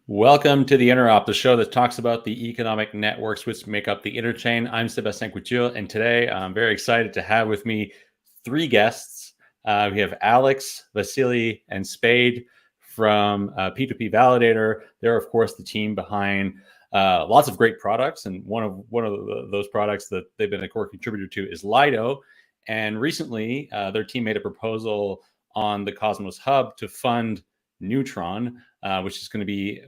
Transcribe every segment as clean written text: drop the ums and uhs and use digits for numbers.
Welcome to the Interop, the show that talks about the economic networks which make up the interchain. I'm Sébastien Couture, and today I'm very excited to have with me three guests. We have Alex, Vasily, and Spade from P2P Validator. They're, of course, the team behind lots of great products, and one of those products that they've been a core contributor to is Lido. And recently, their team made a proposal on the Cosmos Hub to fund Neutron, which is going to be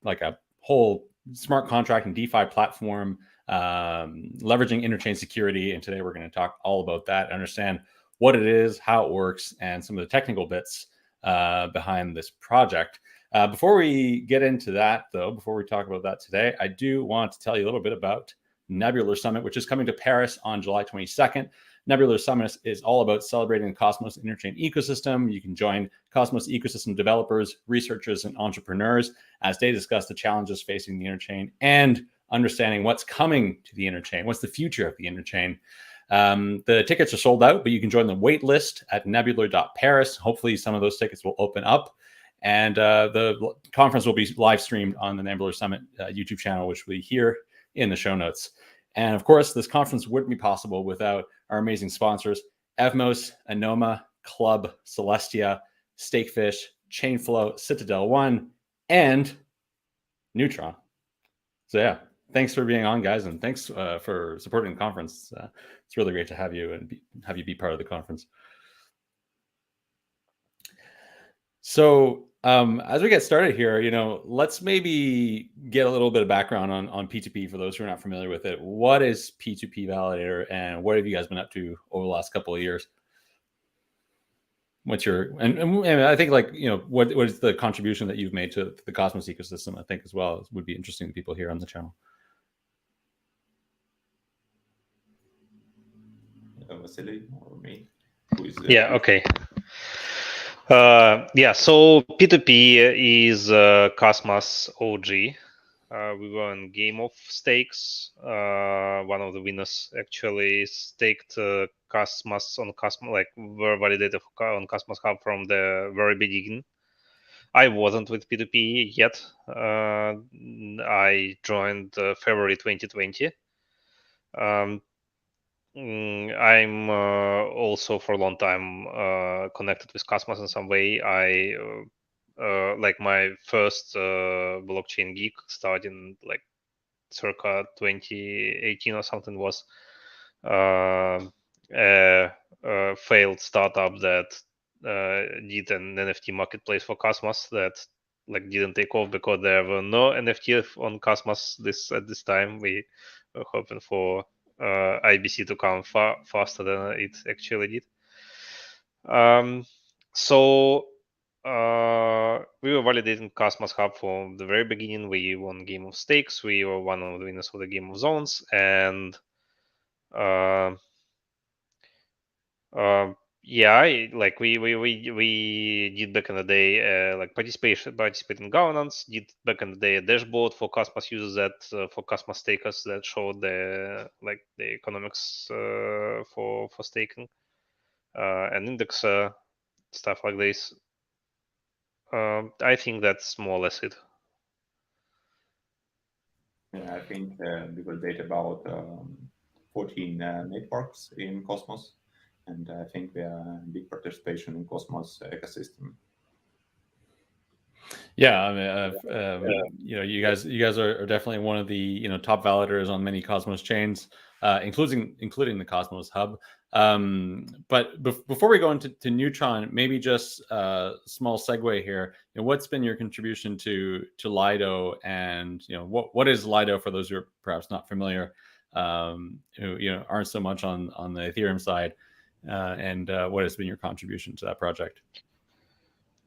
like a whole smart contract and DeFi platform, leveraging Interchain Security. And today we're going to talk all about that, understand what it is, how it works, and some of the technical bits behind this project. Before we get into that, though, before we talk about that today, I do want to tell you a little bit about Nebular Summit, which is coming to Paris on July 22nd. Nebular Summit is all about celebrating the Cosmos Interchain ecosystem. You can join Cosmos ecosystem developers, researchers, and entrepreneurs as they discuss the challenges facing the Interchain and understanding what's coming to the Interchain, what's the future of the Interchain. The tickets are sold out, but you can join the wait list at nebular.paris. Hopefully some of those tickets will open up. And the conference will be live streamed on the Nebular Summit YouTube channel, which will be here in the show notes. And of course, this conference wouldn't be possible without our amazing sponsors, EVMOS, Anoma, Club, Celestia, Stakefish, Chainflow, Citadel One, and Neutron. So yeah, thanks for being on, guys, and thanks for supporting the conference. It's really great to have you and have you be part of the conference. So as we get started here, let's maybe get a little bit of background on P2P for those who are not familiar with it. What is P2P Validator, and what have you guys been up to over the last couple of years? What's your and I think what is the contribution that you've made to the Cosmos ecosystem? I think as well would be interesting to people here on the channel. Vasily or me? Yeah. Okay. So P2P is Cosmos OG. We were in Game of Stakes. One of the winners actually staked Cosmos on Cosmos, were validated on Cosmos Hub from the very beginning. I wasn't with P2P yet. I joined February 2020. I'm also for a long time connected with Cosmos in some way. I my first blockchain gig starting circa 2018 or something was a failed startup that did an NFT marketplace for Cosmos that didn't take off because there were no NFT on Cosmos at this time. We were hoping for IBC to come faster than it actually did. So we were validating Cosmos Hub from the very beginning. We won Game of Stakes. We were one of the winners of the Game of Zones, and we did back in the day participate in governance. Did back in the day a dashboard for Cosmos users that for Cosmos stakers that showed the economics for staking, and indexer stuff like this. I think that's more or less it. Yeah, I think we will date about 14 networks in Cosmos, and I think we are big participation in Cosmos ecosystem. Yeah, I mean, you guys are definitely one of the top validators on many Cosmos chains, including the Cosmos Hub. But before we go into Neutron, maybe just a small segue here. What's been your contribution to Lido, and what is Lido for those who are perhaps not familiar, who aren't so much on the Ethereum side, and what has been your contribution to that project?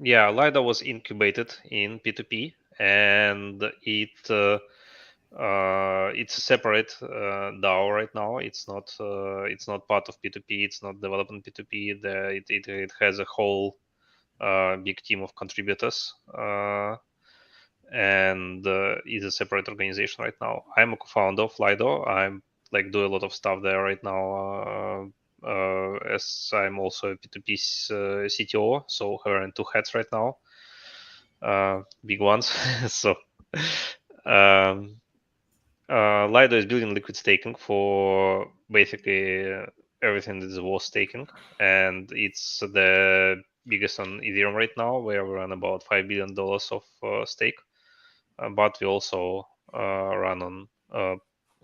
Yeah, Lido was incubated in P2P, and it's a separate DAO right now. It's not part of P2P. It's not developing P2P. It has a whole big team of contributors, and is a separate organization right now. I'm a co-founder of Lido. I'm do a lot of stuff there right now. As I'm also a P2P CTO, so wearing two hats right now, big ones. So Lido is building liquid staking for basically everything that is worth staking, and it's the biggest on Ethereum right now, where we run about $5 billion of stake. But we also run on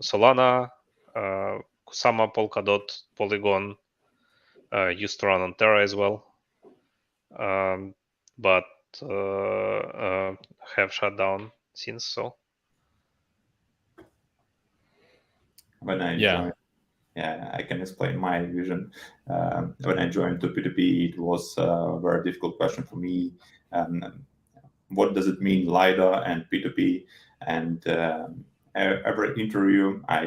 Solana, Kusama, Polkadot, Polygon, used to run on Terra as well, but have shut down since. So when I joined, I can explain my vision. When I joined to P2P, it was a very difficult question for me. What does it mean, Lido and P2P? And every interview, I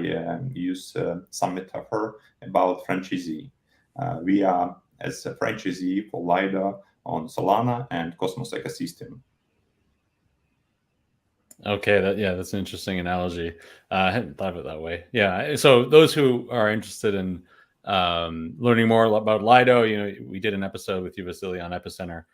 use some metaphor about franchisee. We are as a franchisee for Lido on Solana and Cosmos ecosystem. Okay, that's an interesting analogy. I hadn't thought of it that way. Yeah, so those who are interested in learning more about Lido, we did an episode with you, Vasily, on Epicenter.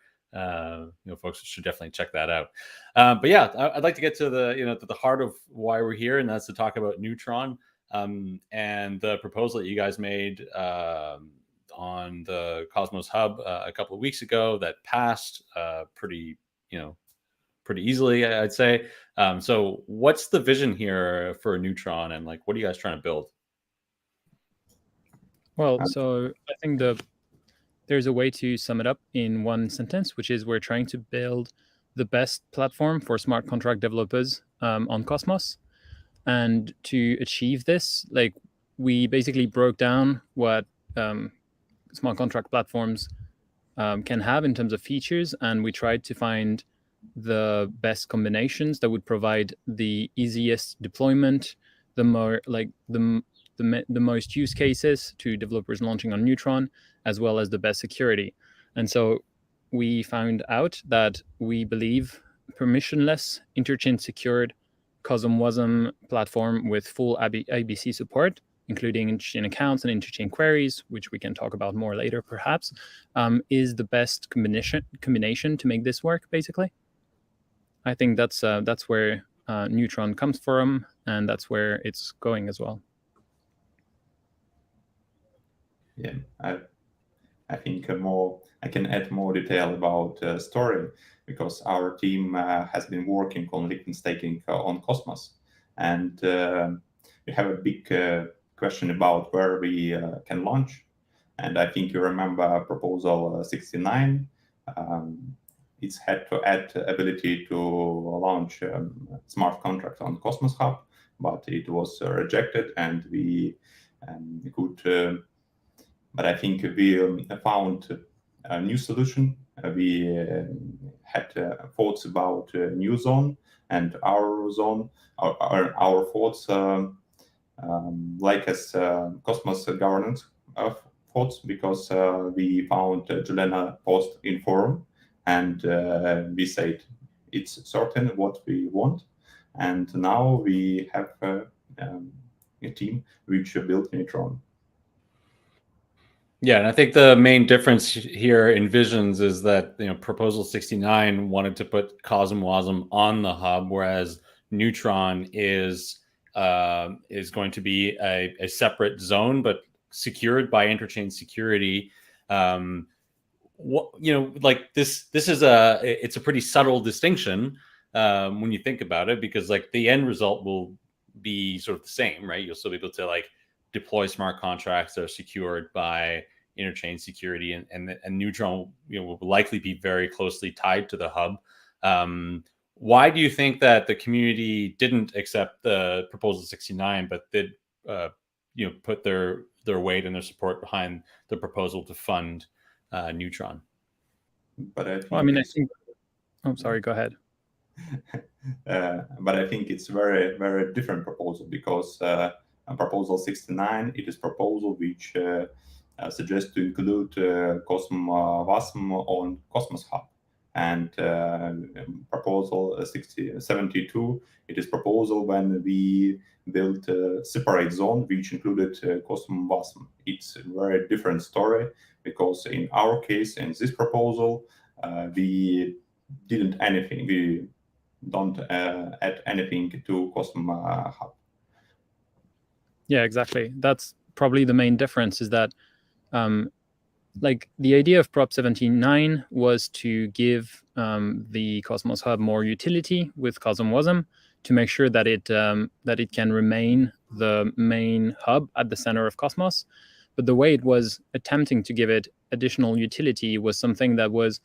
Folks should definitely check that out. But yeah, I'd like to get to the heart of why we're here, and that's to talk about Neutron and the proposal that you guys made on the Cosmos Hub a couple of weeks ago that passed pretty easily, I'd say. So what's the vision here for Neutron, and what are you guys trying to build? Well, so I think there's a way to sum it up in one sentence, which is we're trying to build the best platform for smart contract developers on Cosmos. And to achieve this, we basically broke down what smart contract platforms can have in terms of features, and we tried to find the best combinations that would provide the easiest deployment, the more the most use cases to developers launching on Neutron, as well as the best security. And so we found out that we believe permissionless, interchain secured CosmWasm platform with full IBC support, including interchain accounts and interchain queries, which we can talk about more later perhaps, is the best combination to make this work, basically. I think that's where Neutron comes from, and that's where it's going as well. Yeah, I think I can add more detail about story, because our team has been working on liquid staking on Cosmos, and we have a big question about where we can launch. And I think you remember proposal 69. It's had to add ability to launch smart contracts on Cosmos Hub, but it was rejected, and we could. But I think we found a new solution. We had thoughts about new zone and our zone. Our thoughts, as Cosmos governance thoughts, because we found Jelena post in forum, and we said it's certain what we want. And now we have a team which built Neutron. Yeah, and I think the main difference here in visions is that Proposal 69 wanted to put CosmWasm on the hub, whereas Neutron is going to be a separate zone, but secured by Interchain Security. This is it's a pretty subtle distinction when you think about it, because the end result will be sort of the same, right? You'll still be able to deploy smart contracts that are secured by Interchain Security, and Neutron will likely be very closely tied to the hub. Why do you think that the community didn't accept the Proposal 69, but did put their weight and their support behind the proposal to fund Neutron? But I think oh, sorry, go ahead. But I think it's very, very different proposal, because Proposal 69, it is proposal which suggests to include CosmWasm on Cosmos Hub. And Proposal 72, it is proposal when we built a separate zone which included CosmWasm. It's a very different story, because in our case, in this proposal, we didn't anything. We don't add anything to Cosm Hub. Yeah, exactly. That's probably the main difference, is that like the idea of Prop 79 was to give the Cosmos Hub more utility with CosmWasm, to make sure that it can remain the main hub at the center of Cosmos. But the way it was attempting to give it additional utility was something that was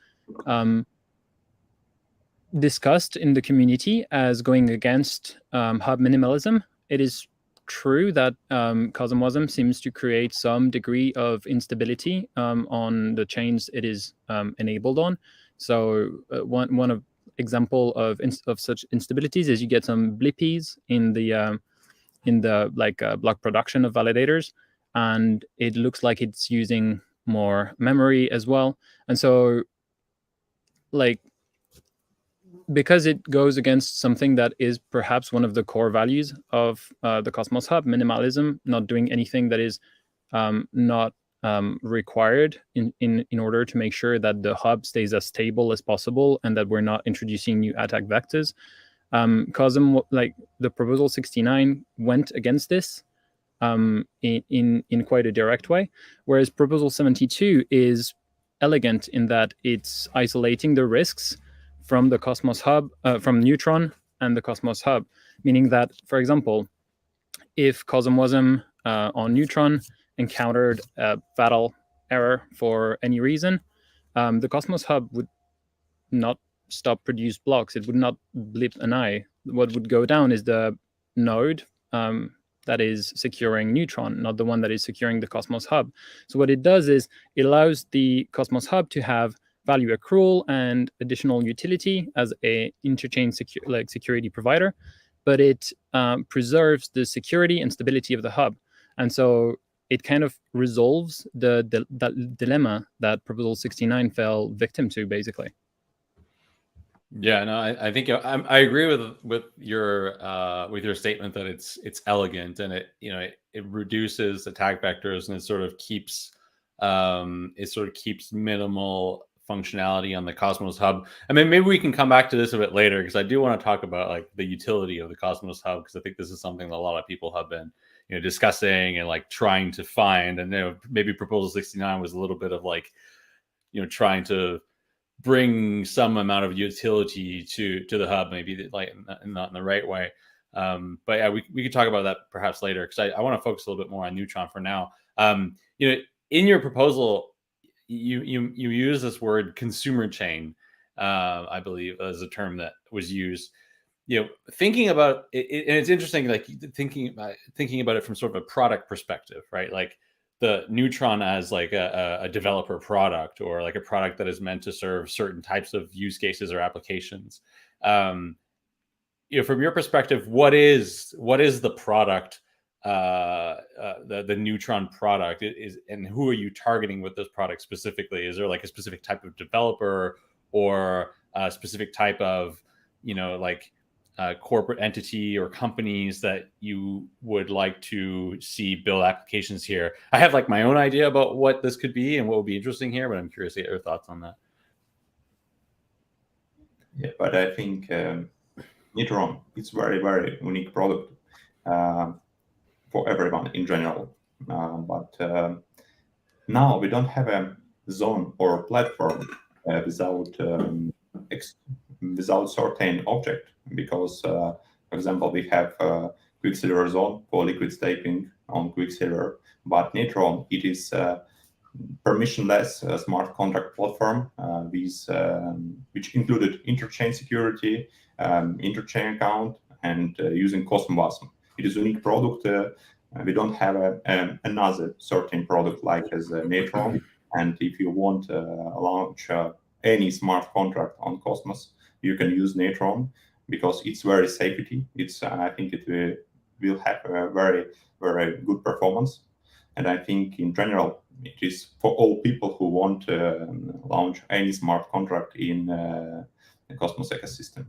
discussed in the community as going against hub minimalism. It is true that CosmWasm seems to create some degree of instability on the chains it is enabled on. So one of example of such instabilities is you get some blippies in the block production of validators, and it looks like it's using more memory as well. And so, like, because it goes against something that is perhaps one of the core values of the Cosmos Hub, minimalism, not doing anything that is not required in order to make sure that the hub stays as stable as possible and that we're not introducing new attack vectors. Like the proposal 69 went against this in quite a direct way, whereas proposal 72 is elegant in that it's isolating the risks from the Cosmos Hub, from Neutron and the Cosmos Hub, meaning that, for example, if CosmWasm on Neutron encountered a fatal error for any reason, the Cosmos Hub would not stop produce blocks. It would not blip an eye. What would go down is the node that is securing Neutron, not the one that is securing the Cosmos Hub. So what it does is it allows the Cosmos Hub to have value accrual and additional utility as a interchain security provider, but it preserves the security and stability of the hub. And so it kind of resolves that dilemma that Proposal 69 fell victim to, basically. Yeah, no, I think I agree with your statement that it's elegant and it reduces attack vectors and it sort of keeps minimal functionality on the Cosmos Hub. I mean, maybe we can come back to this a bit later because I do want to talk about like the utility of the Cosmos Hub, because I think this is something that a lot of people have been discussing and like trying to find. And maybe Proposal 69 was a little bit of like trying to bring some amount of utility to the hub, maybe like not in the right way. But yeah, we could talk about that perhaps later, because I want to focus a little bit more on Neutron for now. In your proposal, you use this word consumer chain, I believe, as a term that was used. Thinking about it, and it's interesting, like thinking about it from sort of a product perspective, right? Like the Neutron as like a developer product, or like a product that is meant to serve certain types of use cases or applications. From your perspective, what is the product, the Neutron product is, and who are you targeting with this product specifically? Is there like a specific type of developer or a specific type of, corporate entity or companies that you would like to see build applications here? I have like my own idea about what this could be and what would be interesting here, but I'm curious to get your thoughts on that. Yeah, but I think Neutron is very, very unique product for everyone in general. But now we don't have a zone or a platform without certain object, because, for example, we have Quicksilver zone for liquid staking on Quicksilver, but Neutron, it is permissionless smart contract platform which included Interchain Security, Interchain account, and using CosmWasm. It is a unique product. We don't have another certain product like as Neutron. And if you want to launch any smart contract on Cosmos, you can use Neutron because it's very safety. I think it will have a very, very good performance. And I think in general, it is for all people who want to launch any smart contract in the Cosmos ecosystem,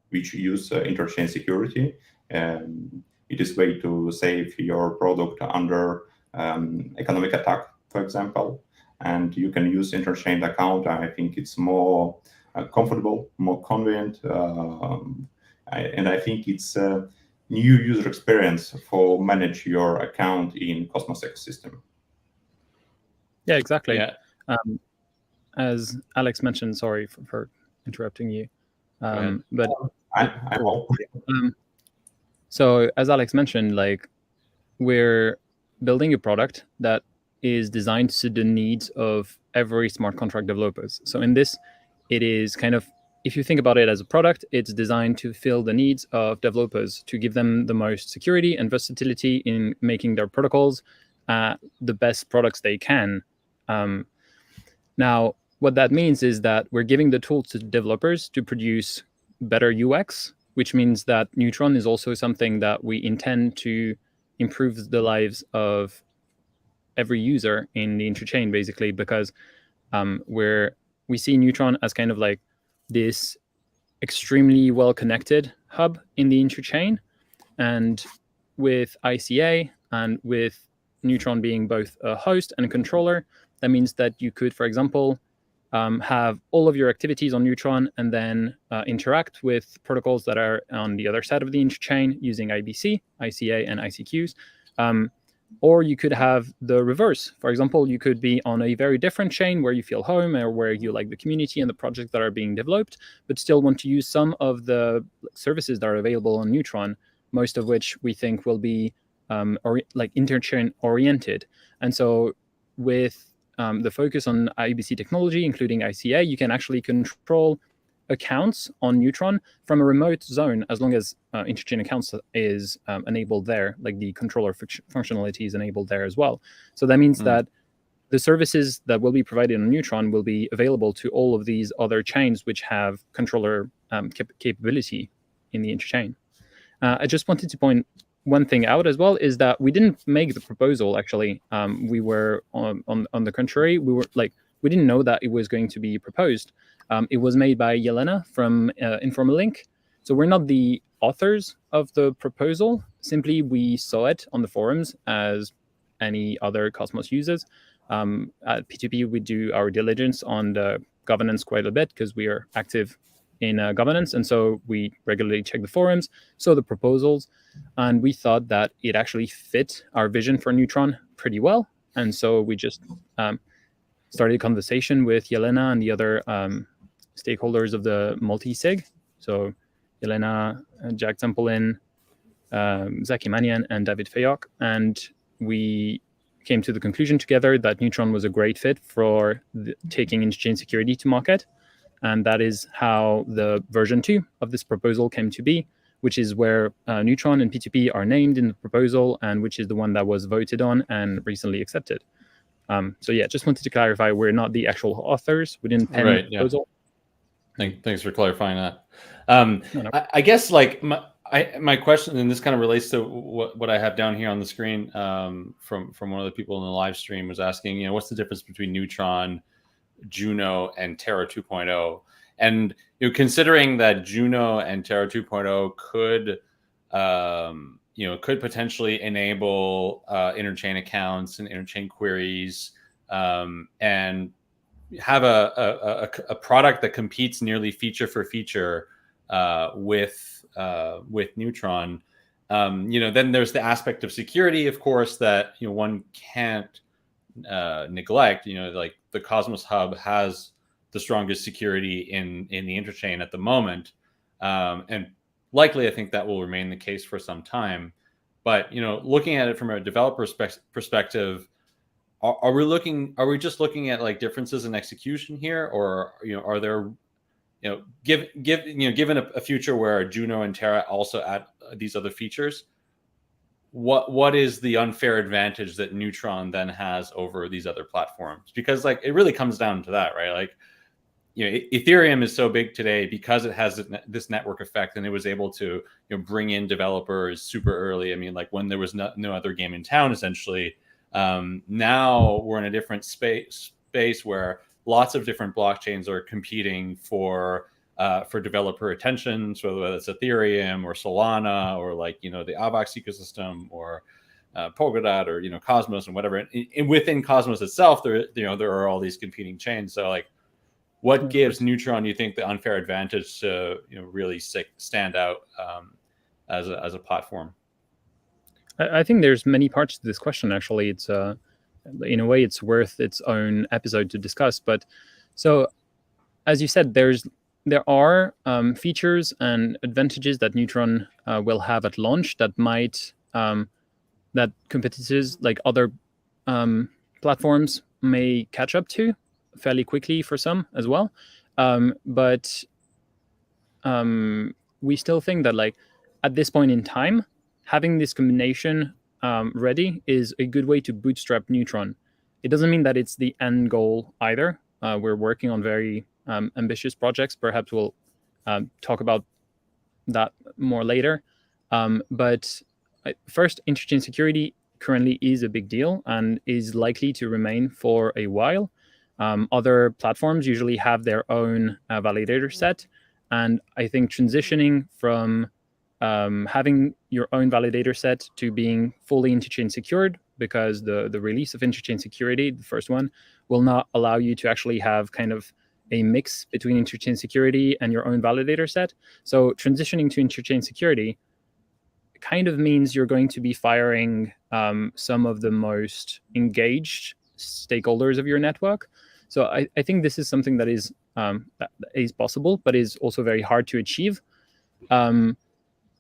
which use Interchain Security. It is way to save your product under economic attack, for example. And you can use Interchain account. I think it's more comfortable, more convenient, and I think it's a new user experience for manage your account in Cosmos ecosystem. Yeah, exactly. Yeah. As Alex mentioned, sorry for interrupting you, but I will. So as Alex mentioned, like, we're building a product that is designed to suit the needs of every smart contract developers. So in this, it is kind of, if you think about it as a product, it's designed to fill the needs of developers, to give them the most security and versatility in making their protocols the best products they can. Now, what that means is that we're giving the tools to developers to produce better UX, which means that Neutron is also something that we intend to improve the lives of every user in the Interchain, basically, because we see Neutron as kind of like this extremely well-connected hub in the Interchain. And with ICA and with Neutron being both a host and a controller, that means that you could, for example, have all of your activities on Neutron and then interact with protocols that are on the other side of the Interchain using IBC, ICA, and ICQs. Or you could have the reverse. For example, you could be on a very different chain where you feel home or where you like the community and the projects that are being developed, but still want to use some of the services that are available on Neutron, most of which we think will be like Interchain oriented. And so with the focus on IBC technology, including ICA, you can actually control accounts on Neutron from a remote zone, as long as Interchain accounts is enabled there, like the controller functionality is enabled there as well. So that means that the services that will be provided on Neutron will be available to all of these other chains which have controller capability in the Interchain. I just wanted to point one thing out as well, is that we didn't make the proposal, actually. We were on the contrary, we didn't know that it was going to be proposed. It was made by Yelena from Informal Link. So we're not the authors of the proposal. Simply, we saw it on the forums as any other Cosmos users. At P2P, we do our diligence on the governance quite a bit because we are active in governance. And so we regularly check the forums, saw the proposals, and we thought that it actually fit our vision for Neutron pretty well. And so we just started a conversation with Yelena and the other stakeholders of the multi-sig. So Yelena, Jack Templin, Zaki Manian, and David Fayok. And we came to the conclusion together that Neutron was a great fit for taking Interchain Security to market. And that is how the version 2 of this proposal came to be, which is where Neutron and P2P are named in the proposal, and which is the one that was voted on and recently accepted. So yeah, just wanted to clarify, we're not the actual authors. We didn't pen the proposal. Yeah. Thanks for clarifying that. I guess like my question, and this kind of relates to what I have down here on the screen from one of the people in the live stream, was asking, what's the difference between Neutron, Juno, and Terra 2.0? And considering that Juno and Terra 2.0 could potentially enable interchain accounts and interchain queries, and have a product that competes nearly feature for feature with Neutron. Then there's the aspect of security, of course, that one can't neglect. Like the Cosmos Hub has the strongest security in the Interchain at the moment, and likely I think that will remain the case for some time. But looking at it from a developer perspective, are we just looking at like differences in execution here, or are there given a future where Juno and Terra also add these other features, what is the unfair advantage that Neutron then has over these other platforms? Because like it really comes down to that, right? Like Ethereum is so big today because it has this network effect, and it was able to bring in developers super early. I mean, like when there was no other game in town, essentially. Now we're in a different space where lots of different blockchains are competing for developer attention. So whether it's Ethereum or Solana or like the Avax ecosystem or Polkadot or Cosmos and whatever. And within Cosmos itself, there are all these competing chains. So like, What gives Neutron, you think, the unfair advantage to really stand out as a platform? I think there's many parts to this question. Actually, it's in a way it's worth its own episode to discuss. But so, as you said, there are features and advantages that Neutron will have at launch that might that competitors like other platforms may catch up to fairly quickly for some as well. But we still think that like at this point in time, having this combination ready is a good way to bootstrap Neutron. It doesn't mean that it's the end goal either. We're working on very ambitious projects. Perhaps we'll talk about that more later. But first, interchain security currently is a big deal and is likely to remain for a while. Other platforms usually have their own validator set. And I think transitioning from having your own validator set to being fully interchain secured, because the release of Interchain Security, the first one, will not allow you to actually have kind of a mix between Interchain Security and your own validator set. So transitioning to Interchain Security kind of means you're going to be firing some of the most engaged stakeholders of your network. So I think this is something that is possible, but is also very hard to achieve.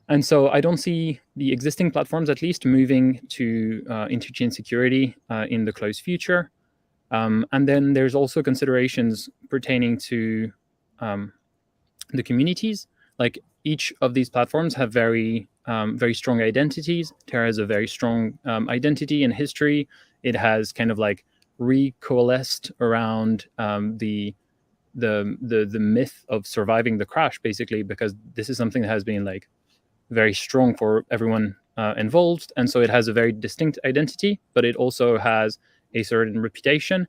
And so I don't see the existing platforms, at least, moving to interchain security in the close future. And then there's also considerations pertaining to the communities. Like each of these platforms have very strong identities. Terra has a very strong identity and history. It has kind of like recoalesced around the myth of surviving the crash, basically, because this is something that has been like very strong for everyone involved. And so it has a very distinct identity, but it also has a certain reputation.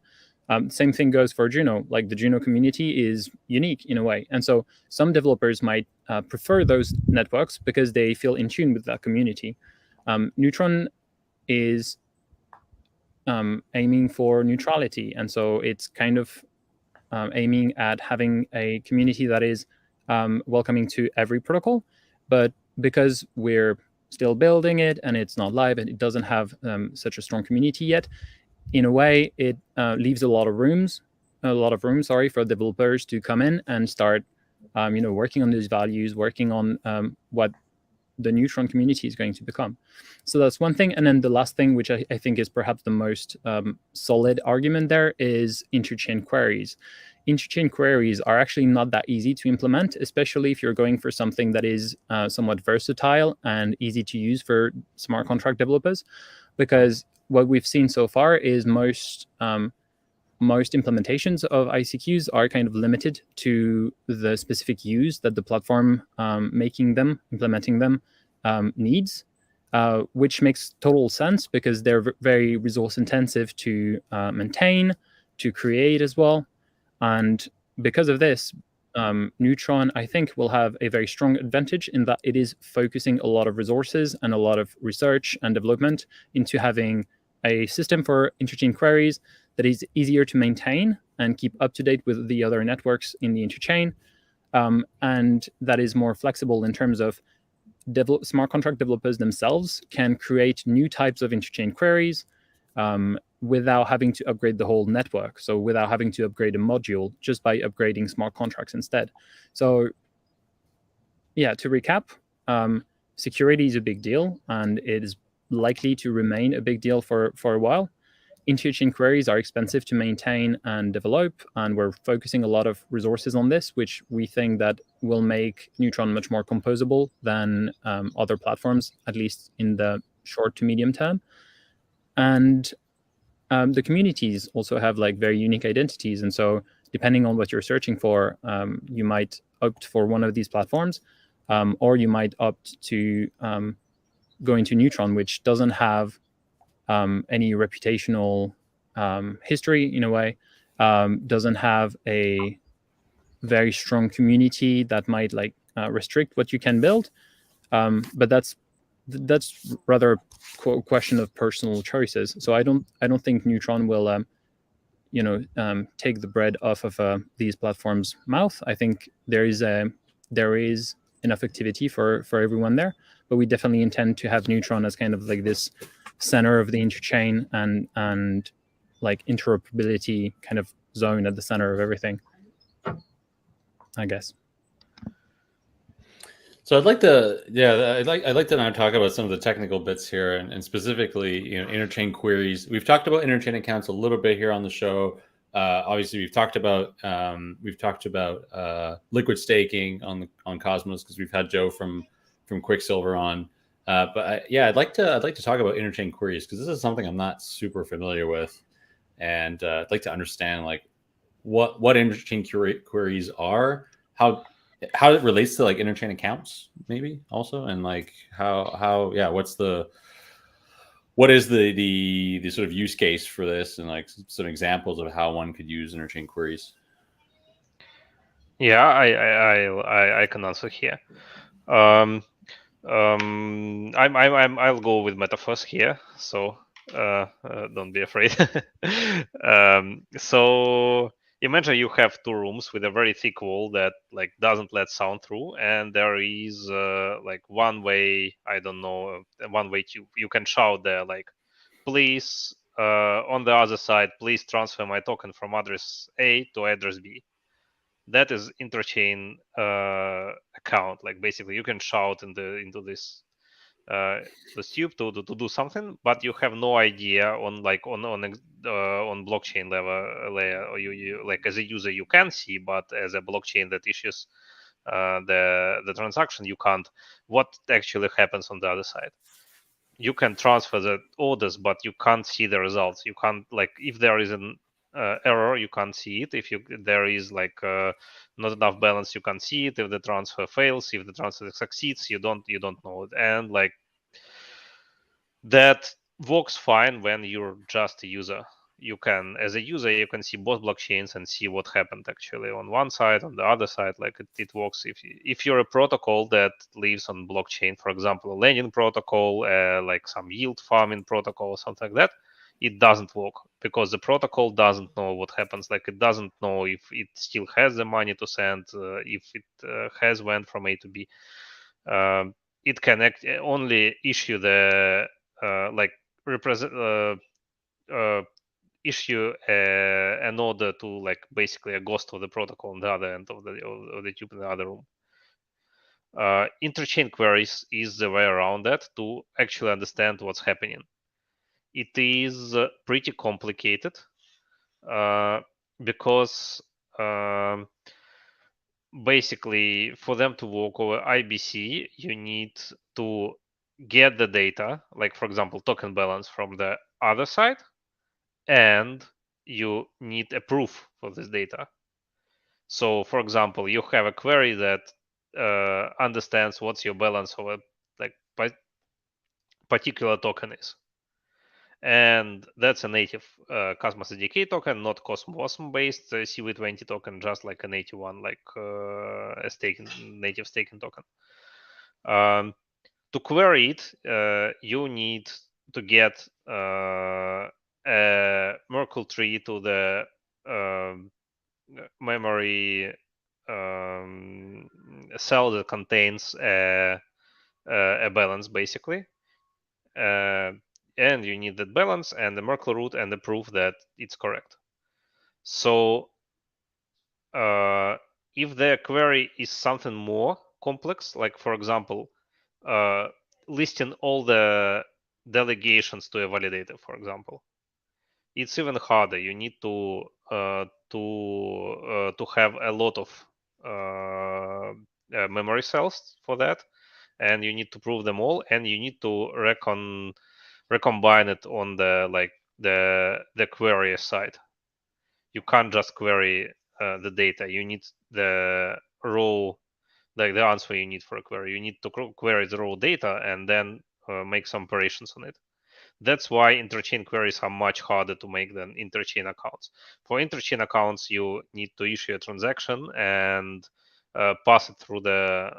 Same thing goes for Juno. Like the Juno community is unique in a way. And so some developers might prefer those networks because they feel in tune with that community. Neutron is aiming for neutrality. And so it's kind of aiming at having a community that is welcoming to every protocol. But because we're still building it and it's not live and it doesn't have such a strong community yet, in a way, it leaves a lot of room, for developers to come in and start, working on these values, working on what the Neutron community is going to become. So that's one thing. And then the last thing, which I think is perhaps the most solid argument there, is interchain queries. Interchain queries are actually not that easy to implement, especially if you're going for something that is somewhat versatile and easy to use for smart contract developers, because what we've seen so far is most implementations of ICQs are kind of limited to the specific use that the platform implementing them needs, which makes total sense because they're very resource intensive to maintain, to create as well. And because of this, Neutron, I think, will have a very strong advantage in that it is focusing a lot of resources and a lot of research and development into having a system for interchain queries that is easier to maintain and keep up to date with the other networks in the interchain, and that is more flexible in terms of smart contract developers themselves can create new types of interchain queries without having to upgrade the whole network. So without having to upgrade a module, just by upgrading smart contracts instead. So yeah, to recap, security is a big deal, and it is likely to remain a big deal for a while. Interchain queries are expensive to maintain and develop, and we're focusing a lot of resources on this, which we think that will make Neutron much more composable than other platforms, at least in the short to medium term. And the communities also have like very unique identities, and so depending on what you're searching for, you might opt for one of these platforms, or you might opt to go into Neutron, which doesn't have any reputational history in a way, doesn't have a very strong community that might like restrict what you can build. But that's rather a question of personal choices. So I don't think Neutron will take the bread off of these platforms' mouth. I think there is enough activity for everyone there, but we definitely intend to have Neutron as kind of like this center of the interchain and like interoperability kind of zone at the center of everything, I guess. So I'd like to now talk about some of the technical bits here, and specifically, interchain queries. We've talked about interchain accounts a little bit here on the show. Obviously, we've talked about liquid staking on Cosmos because we've had Joe from Quicksilver on. I'd like to talk about interchain queries because this is something I'm not super familiar with, and I'd like to understand like what interchain queries are, how it relates to like interchain accounts maybe also, and like what is the sort of use case for this, and like some examples of how one could use interchain queries. Yeah, I can answer here. I'll go with metaphors here, so don't be afraid. So imagine you have two rooms with a very thick wall that like doesn't let sound through, and there is like one way, I don't know, one way you can shout there like, please, on the other side, please transfer my token from address A to address B. That is interchain account. Like basically you can shout into this the tube to do something, but you have no idea on blockchain layer, or you like as a user you can see, but as a blockchain that issues the transaction, you can't what actually happens on the other side. You can transfer the orders, but you can't see the results. You can't, like, if there is an error, you can't see it. If there is like not enough balance, you can't see it. If the transfer fails, if the transfer succeeds, you don't know it. And like that works fine when you're just a user. You can, as a user, you can see both blockchains and see what happened actually on one side, on the other side. Like it works if you're a protocol that lives on blockchain, for example, a lending protocol, like some yield farming protocol or something like that, it doesn't work because the protocol doesn't know what happens. Like it doesn't know if it still has the money to send, if it has went from A to B. It can only issue the issue an order to like basically a ghost of the protocol on the other end of the tube in the other room. Interchain queries is the way around that to actually understand what's happening. It is pretty complicated because basically for them to work over IBC, you need to get the data, like for example, token balance from the other side, and you need a proof for this data. So for example, you have a query that understands what's your balance of a like particular token is. And that's a native Cosmos SDK token, not CosmWasm based CV20 token, just like a native one, like a native staking token. To query it, you need to get a Merkle tree to the memory cell that contains a balance, basically. And you need that balance and the Merkle root and the proof that it's correct. So if the query is something more complex, like for example, listing all the delegations to a validator, for example, it's even harder. You need to have a lot of memory cells for that, and you need to prove them all, and you need to recombine it on the query side. You can't just query the data. You need the raw, like the answer you need for a query. You need to query the raw data and then make some operations on it. That's why interchain queries are much harder to make than interchain accounts. For interchain accounts, you need to issue a transaction and pass it through the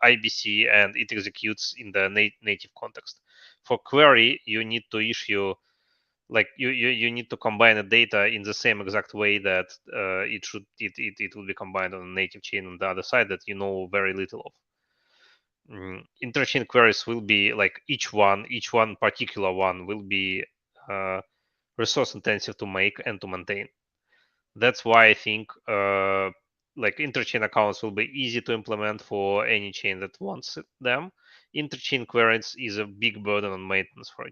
IBC, and it executes in the native context. For query, you need to issue like you need to combine the data in the same exact way that it will be combined on a native chain on the other side that you know very little of. Interchain queries will be like each one particular one will be resource intensive to make and to maintain. That's why I think like interchain accounts will be easy to implement for any chain that wants them. Interchain queries is a big burden on maintenance for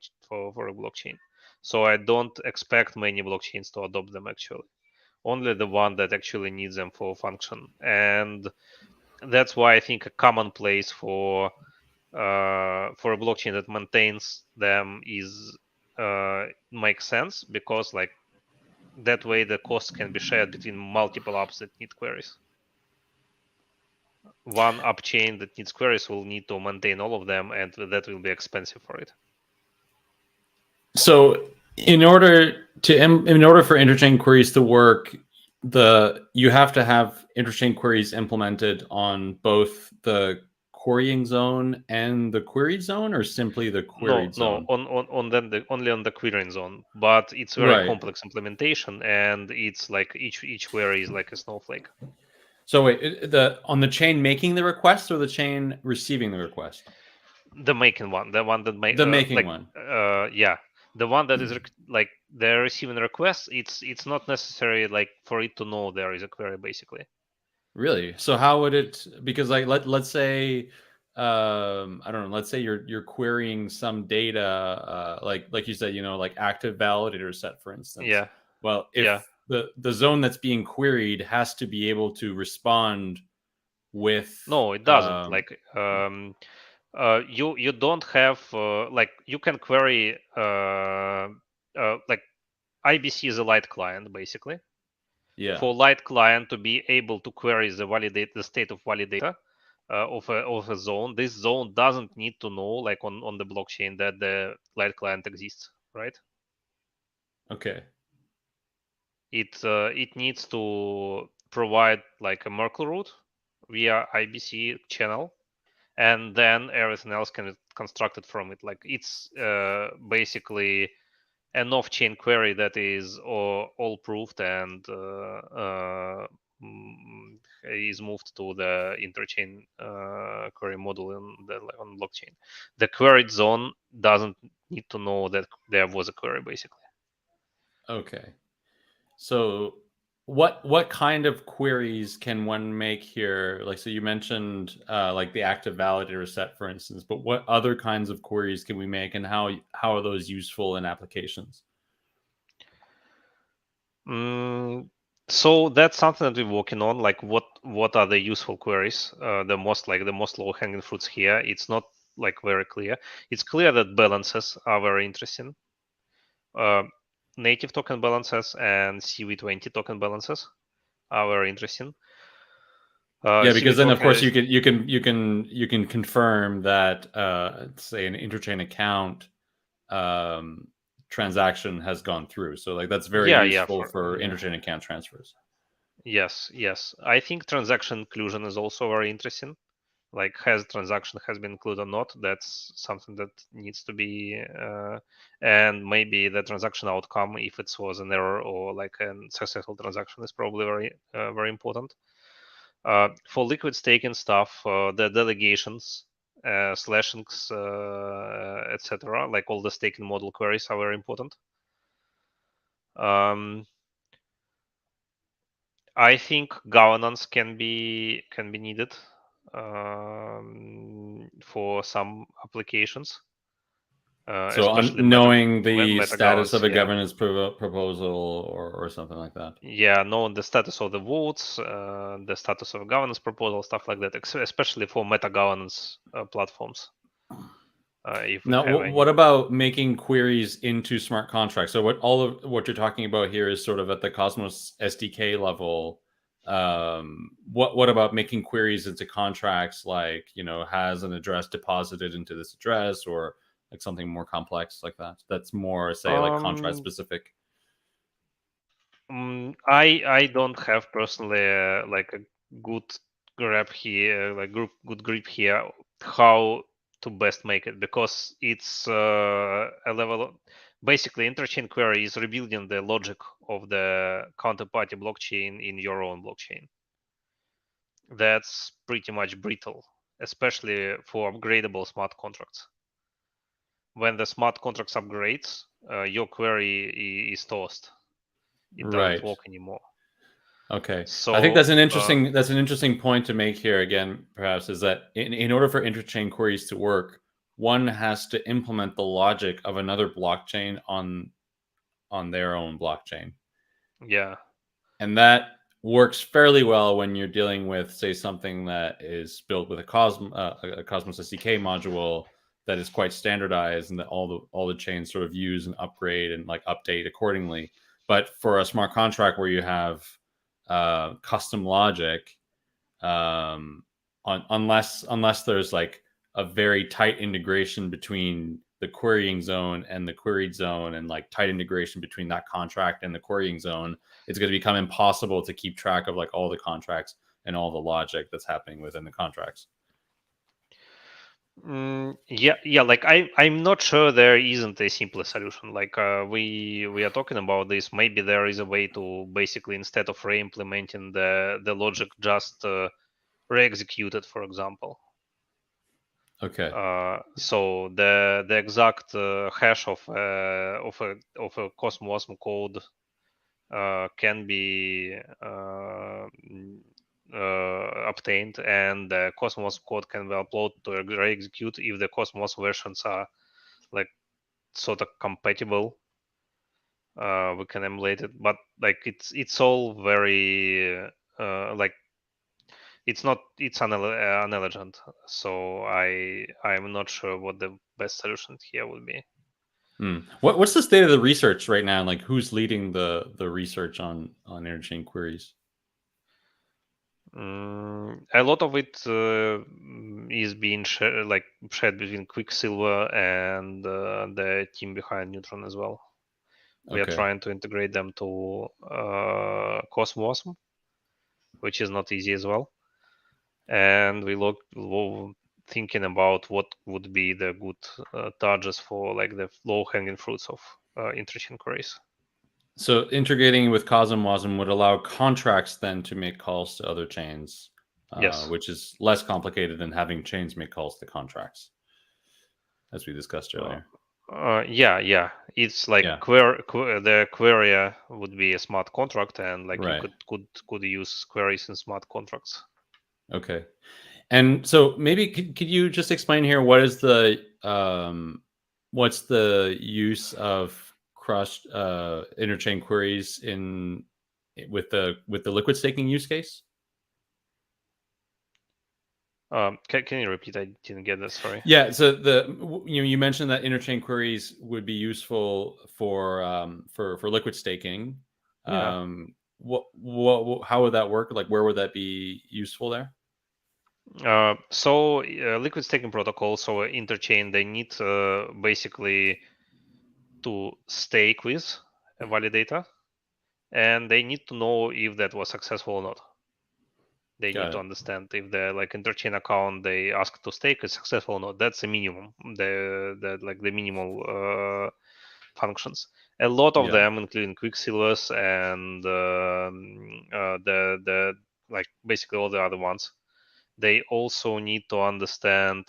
a blockchain. So I don't expect many blockchains to adopt them actually. Only the one that actually needs them for function. And that's why I think a common place for a blockchain that maintains them is makes sense, because like that way the costs can be shared between multiple apps that need queries. One app chain that needs queries will need to maintain all of them, and that will be expensive for it. So in order for interchain queries to work, you have to have interchain queries implemented on both the querying zone and the queried zone, or simply the queried zone? Only on the querying zone, but it's very complex implementation, and it's like each query is like a snowflake. So wait, on the chain making the request or the chain receiving the request? The making one, the one that the making one. Yeah, the one that is like they're receiving requests. It's not necessary like for it to know there is a query basically. Really? So how would it? Because like let's say, I don't know. Let's say you're querying some data, like you said, like active validator set, for instance. Yeah. Well, if the zone that's being queried has to be able to respond with. No, it doesn't. You don't have like you can query like IBC is a light client basically. Yeah. For light client to be able to query the state of validator of a zone, this zone doesn't need to know like on the blockchain that the light client exists, right? Okay. It needs to provide like a Merkle root via IBC channel, and then everything else can be constructed from it. Like it's basically an off-chain query that is all proofed and is moved to the interchain query model on blockchain. The queried zone doesn't need to know that there was a query basically. Okay. So what kind of queries can one make here? Like, so you mentioned like the active validator set, for instance, but what other kinds of queries can we make, and how are those useful in applications? So that's something that we're working on. Like, what are the useful queries? The most low hanging fruits here. It's not like very clear. It's clear that balances are very interesting. Native token balances and CV20 token balances are very interesting. Yeah, because then of course you can confirm that say an interchain account transaction has gone through. So like that's very useful for interchain account transfers. Yes. I think transaction inclusion is also very interesting. Like, has transaction has been included or not? That's something that needs to be, and maybe the transaction outcome, if it was an error or like a successful transaction, is probably very important. For liquid staking stuff, the delegations, slashings, etc., like all the staking model queries are very important. I think governance can be needed for some applications. So knowing the status of a governance proposal or something like that. Yeah, knowing the status of the votes, the status of a governance proposal, stuff like that, especially for meta governance platforms. Now, what about making queries into smart contracts? So what you're talking about here is sort of at the Cosmos SDK level. What about making queries into contracts, like, has an address deposited into this address, or like something more complex like that? That's more, say, like contract specific. I don't have personally like a good grip here, good grip here, how to best make it, because it's a level. basically interchain query is rebuilding the logic of the counterparty blockchain in your own blockchain. That's pretty much brittle, especially for upgradable smart contracts. When the smart contracts upgrades, your query is toast. It doesn't work anymore. Okay, so I think that's an interesting point to make here again, perhaps, is that in order for interchain queries to work, one has to implement the logic of another blockchain on their own blockchain. Yeah. And that works fairly well when you're dealing with, say, something that is built with a Cosmos SDK module that is quite standardized and that all the chains sort of use and upgrade and like update accordingly. But for a smart contract where you have custom logic, unless there's like a very tight integration between the querying zone and the queried zone, and like tight integration between that contract and the querying zone, it's going to become impossible to keep track of like all the contracts and all the logic that's happening within the contracts. Yeah. Like I'm not sure there isn't a simpler solution. Like we are talking about this. Maybe there is a way to basically, instead of re-implementing the logic, just re-execute it, for example. Okay. So the exact hash of a CosmWasm code can be obtained, and the CosmWasm code can be uploaded to re-execute if the CosmWasm versions are like sort of compatible. We can emulate it, but like it's all very like it's unelegant. So I'm not sure what the best solution here would be. What's the state of the research right now? Like, who's leading the research on interchain queries? A lot of it is being shared between Quicksilver and the team behind Neutron as well. We are trying to integrate them to CosmWasm, which is not easy as well. And we thinking about what would be the good targets for like the low-hanging fruits of interchain queries. So integrating with CosmWasm would allow contracts then to make calls to other chains, yes, which is less complicated than having chains make calls to contracts, as we discussed earlier. Yeah. It's like the querier would be a smart contract, and like you could use queries in smart contracts. Okay, and so maybe could you just explain here what's the use of cross interchain queries with the liquid staking use case? Can you repeat? I didn't get that. Sorry. Yeah. So you mentioned that interchain queries would be useful for liquid staking. Yeah. How would that work? Like, where would that be useful there? So liquid staking protocol, so interchain, they need basically to stake with a validator, and they need to know if that was successful or not. They need to understand if the like interchain account they ask to stake is successful or not. That's a minimum. The minimal functions. A lot of them, including Quicksilvers and the like basically all the other ones, they also need to understand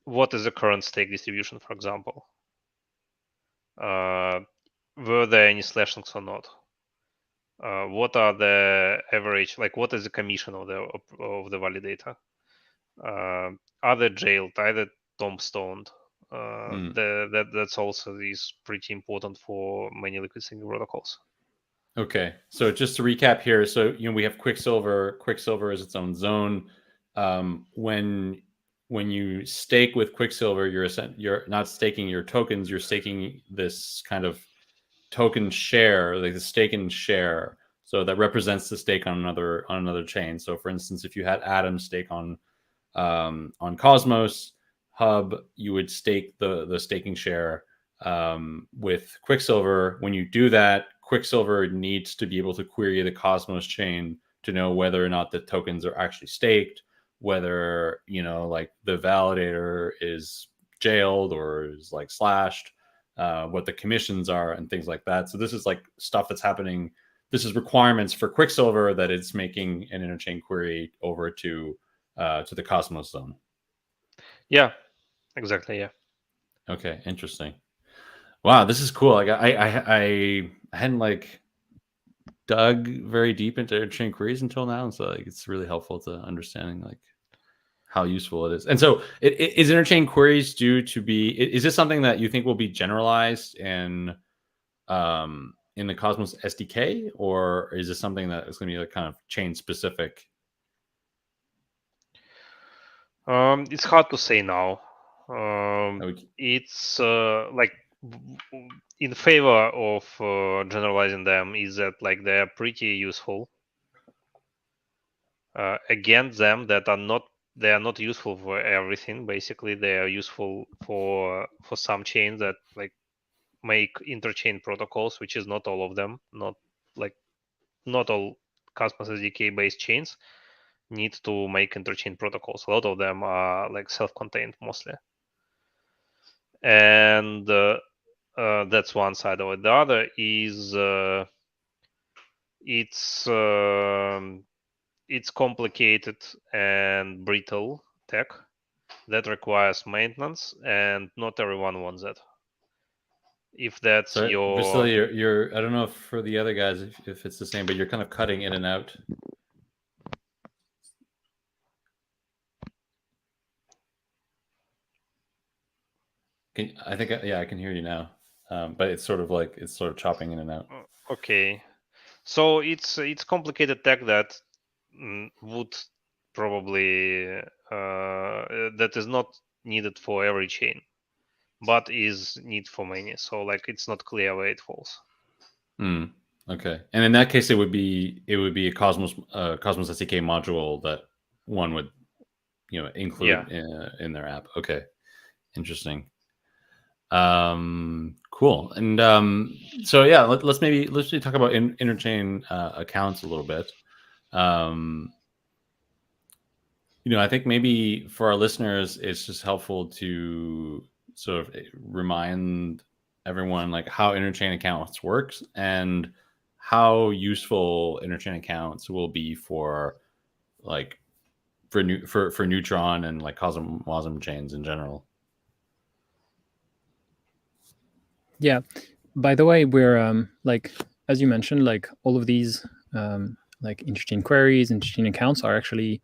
what is the current stake distribution, for example. Were there any slashings or not? What are the average, like what is the commission of the validator? Are they jailed? Are they tombstoned? That's also is pretty important for many liquid staking protocols. Okay, so just to recap here, so we have Quicksilver. Quicksilver is its own zone. When you stake with Quicksilver, you're not staking your tokens. You're staking this kind of token share, like the stake and share. So that represents the stake on another chain. So, for instance, if you had Atom stake on Cosmos Hub, you would stake the staking share with Quicksilver. When you do that, Quicksilver needs to be able to query the Cosmos chain to know whether or not the tokens are actually staked, whether like the validator is jailed or is like slashed, what the commissions are and things like that. So this is like stuff that's happening. This is requirements for Quicksilver that it's making an interchain query over to the Cosmos zone. Yeah, exactly. Yeah. Okay, interesting. Wow, this is cool. Like I hadn't like dug very deep into interchain queries until now, and so like it's really helpful to understanding like how useful it is. And so, is interchain queries due to be? Is this something that you think will be generalized in the Cosmos SDK, or is this something that is going to be like kind of chain specific? It's hard to say now. It's like in favor of generalizing them is that like they're pretty useful. Against them, they are not useful for everything. Basically, they are useful for some chains that like make interchain protocols, which is not all of them. Not all Cosmos SDK based chains need to make interchain protocols. A lot of them are like self-contained mostly, and that's one side of it. The other is it's complicated and brittle tech that requires maintenance, and not everyone wants that. If that's Vasily, you're I don't know if for the other guys if it's the same, but you're kind of cutting in and out. I can hear you now, but it's sort of chopping in and out. Okay, so it's complicated tech that would probably that is not needed for every chain, but is needed for many. So like it's not clear where it falls. Okay, and in that case, it would be a Cosmos SDK module that one would include in their app. Okay, interesting. Cool. And so yeah, let's talk about interchain accounts a little bit. I think maybe for our listeners, it's just helpful to sort of remind everyone like how interchain accounts works and how useful interchain accounts will be for Neutron and like CosmWasm chains in general. Yeah. By the way, we're like, as you mentioned, like all of these like interchain queries, interchain accounts are actually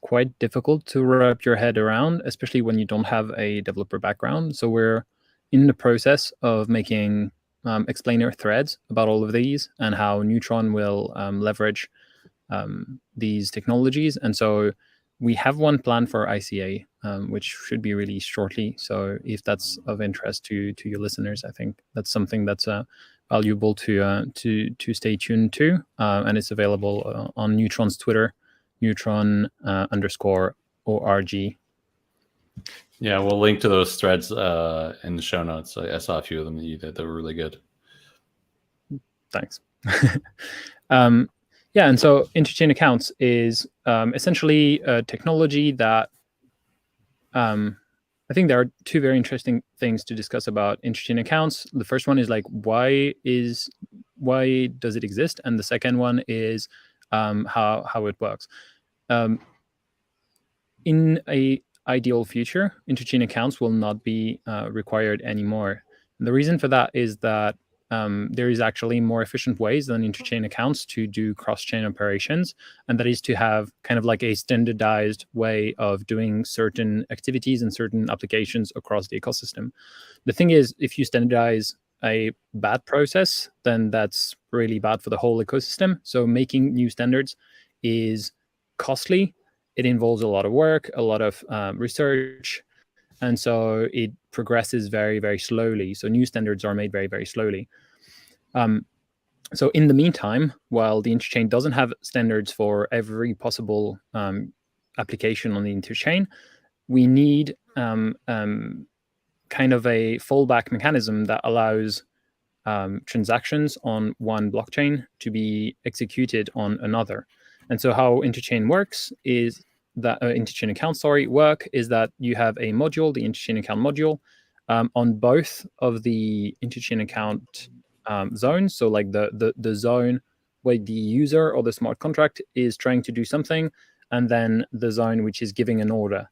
quite difficult to wrap your head around, especially when you don't have a developer background. So we're in the process of making explainer threads about all of these and how Neutron will leverage these technologies. And so we have one plan for ICA, which should be released shortly. So if that's of interest to your listeners, I think that's something that's valuable to stay tuned to. And it's available on Neutron's Twitter, Neutron_org. Yeah, we'll link to those threads in the show notes. I saw a few of them that you did that were really good. Thanks. Yeah, and so interchain accounts is essentially a technology that I think there are two very interesting things to discuss about interchain accounts. The first one is like why does it exist, and the second one is how it works. In a ideal future, interchain accounts will not be required anymore. And the reason for that is that there is actually more efficient ways than interchain accounts to do cross-chain operations, and that is to have kind of like a standardized way of doing certain activities and certain applications across the ecosystem. The thing is, if you standardize a bad process, then that's really bad for the whole ecosystem. So making new standards is costly. It involves a lot of work, a lot of research, and so it progresses very, very slowly. So new standards are made very, very slowly. So in the meantime, while the interchain doesn't have standards for every possible application on the interchain, we need kind of a fallback mechanism that allows transactions on one blockchain to be executed on another. And so how interchain works is that interchain accounts work is that you have a module, the interchain account module, on both of the interchain account zones. So like the zone where the user or the smart contract is trying to do something, and then the zone which is giving an order.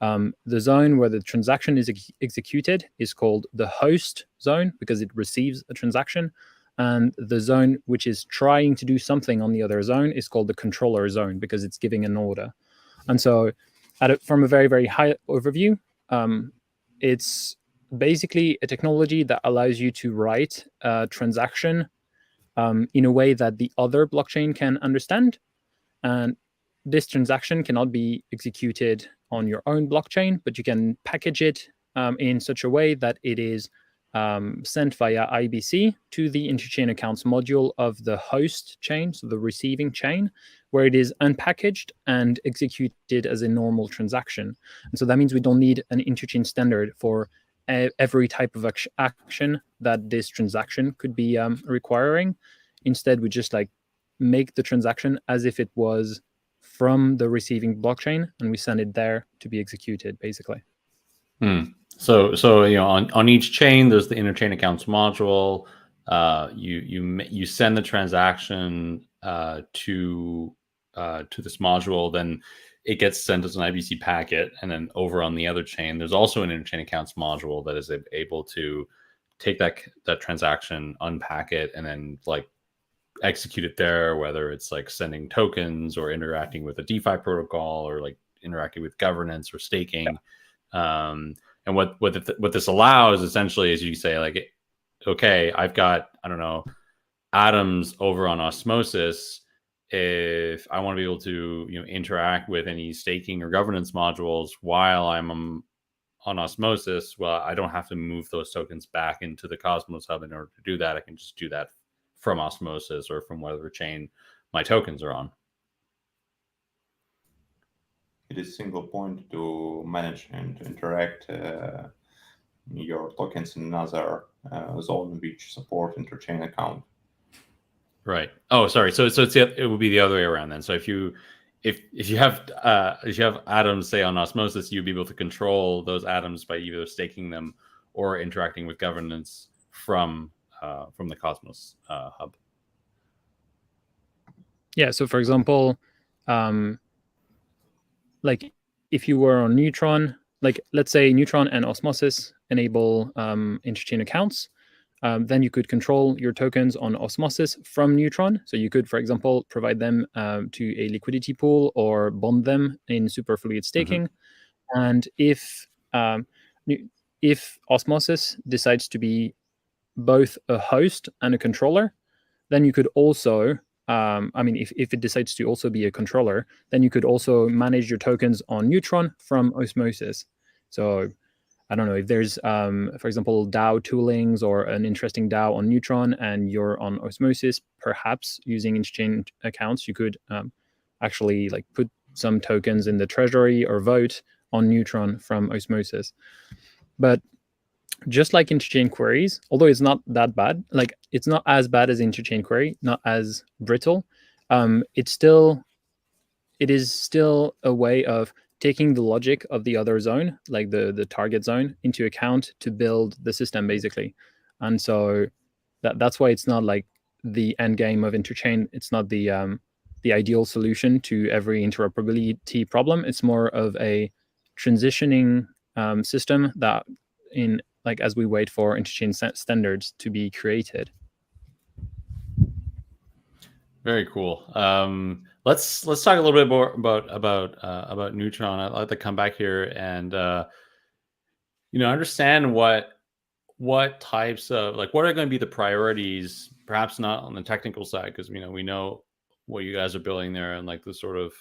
The zone where the transaction is executed is called the host zone because it receives a transaction. And the zone which is trying to do something on the other zone is called the controller zone because it's giving an order. And so from a very, very high overview, it's basically a technology that allows you to write a transaction in a way that the other blockchain can understand. And this transaction cannot be executed on your own blockchain, but you can package it in such a way that it is sent via IBC to the interchain accounts module of the host chain, so the receiving chain, where it is unpackaged and executed as a normal transaction. And so that means we don't need an interchain standard for every type of action that this transaction could be requiring. Instead, we just like make the transaction as if it was from the receiving blockchain, and we send it there to be executed, basically. So on each chain, there's the interchain accounts module. You send the transaction to this module, then it gets sent as an IBC packet, and then over on the other chain, there's also an interchain accounts module that is able to take that transaction, unpack it, and then like execute it there, whether it's like sending tokens or interacting with a DeFi protocol or like interacting with governance or staking. Yeah. And what this allows essentially is you say like, okay, I've got, I don't know, atoms over on Osmosis. If I want to be able to interact with any staking or governance modules while I'm on Osmosis, well, I don't have to move those tokens back into the Cosmos Hub in order to do that. I can just do that from Osmosis or from whatever chain my tokens are on. It is a single point to manage and interact your tokens in another zone which support interchain account. Right. Oh, sorry. So it would be the other way around then. So if you have atoms say on Osmosis, you'd be able to control those atoms by either staking them or interacting with governance from the Cosmos Hub. Yeah. So for example, like if you were on Neutron, like let's say Neutron and Osmosis enable interchain accounts, then you could control your tokens on Osmosis from Neutron. So you could, for example, provide them to a liquidity pool or bond them in superfluid staking. Mm-hmm. And if Osmosis decides to be both a host and a controller, then you could also, if it decides to also be a controller, then you could also manage your tokens on Neutron from Osmosis. So I don't know if there's, for example, DAO toolings or an interesting DAO on Neutron and you're on Osmosis, perhaps using interchain accounts, you could actually like put some tokens in the treasury or vote on Neutron from Osmosis. But just like interchain queries, although it's not that bad, like it's not as bad as interchain query, not as brittle, it is still a way of taking the logic of the other zone, like the target zone, into account to build the system, basically. And so that's why it's not like the end game of interchain. It's not the ideal solution to every interoperability problem. It's more of a transitioning system that as we wait for interchain standards to be created. Very cool. Let's talk a little bit more about Neutron. I'd like to come back here and understand what types of what are going to be the priorities, perhaps not on the technical side, because we know what you guys are building there and like the sort of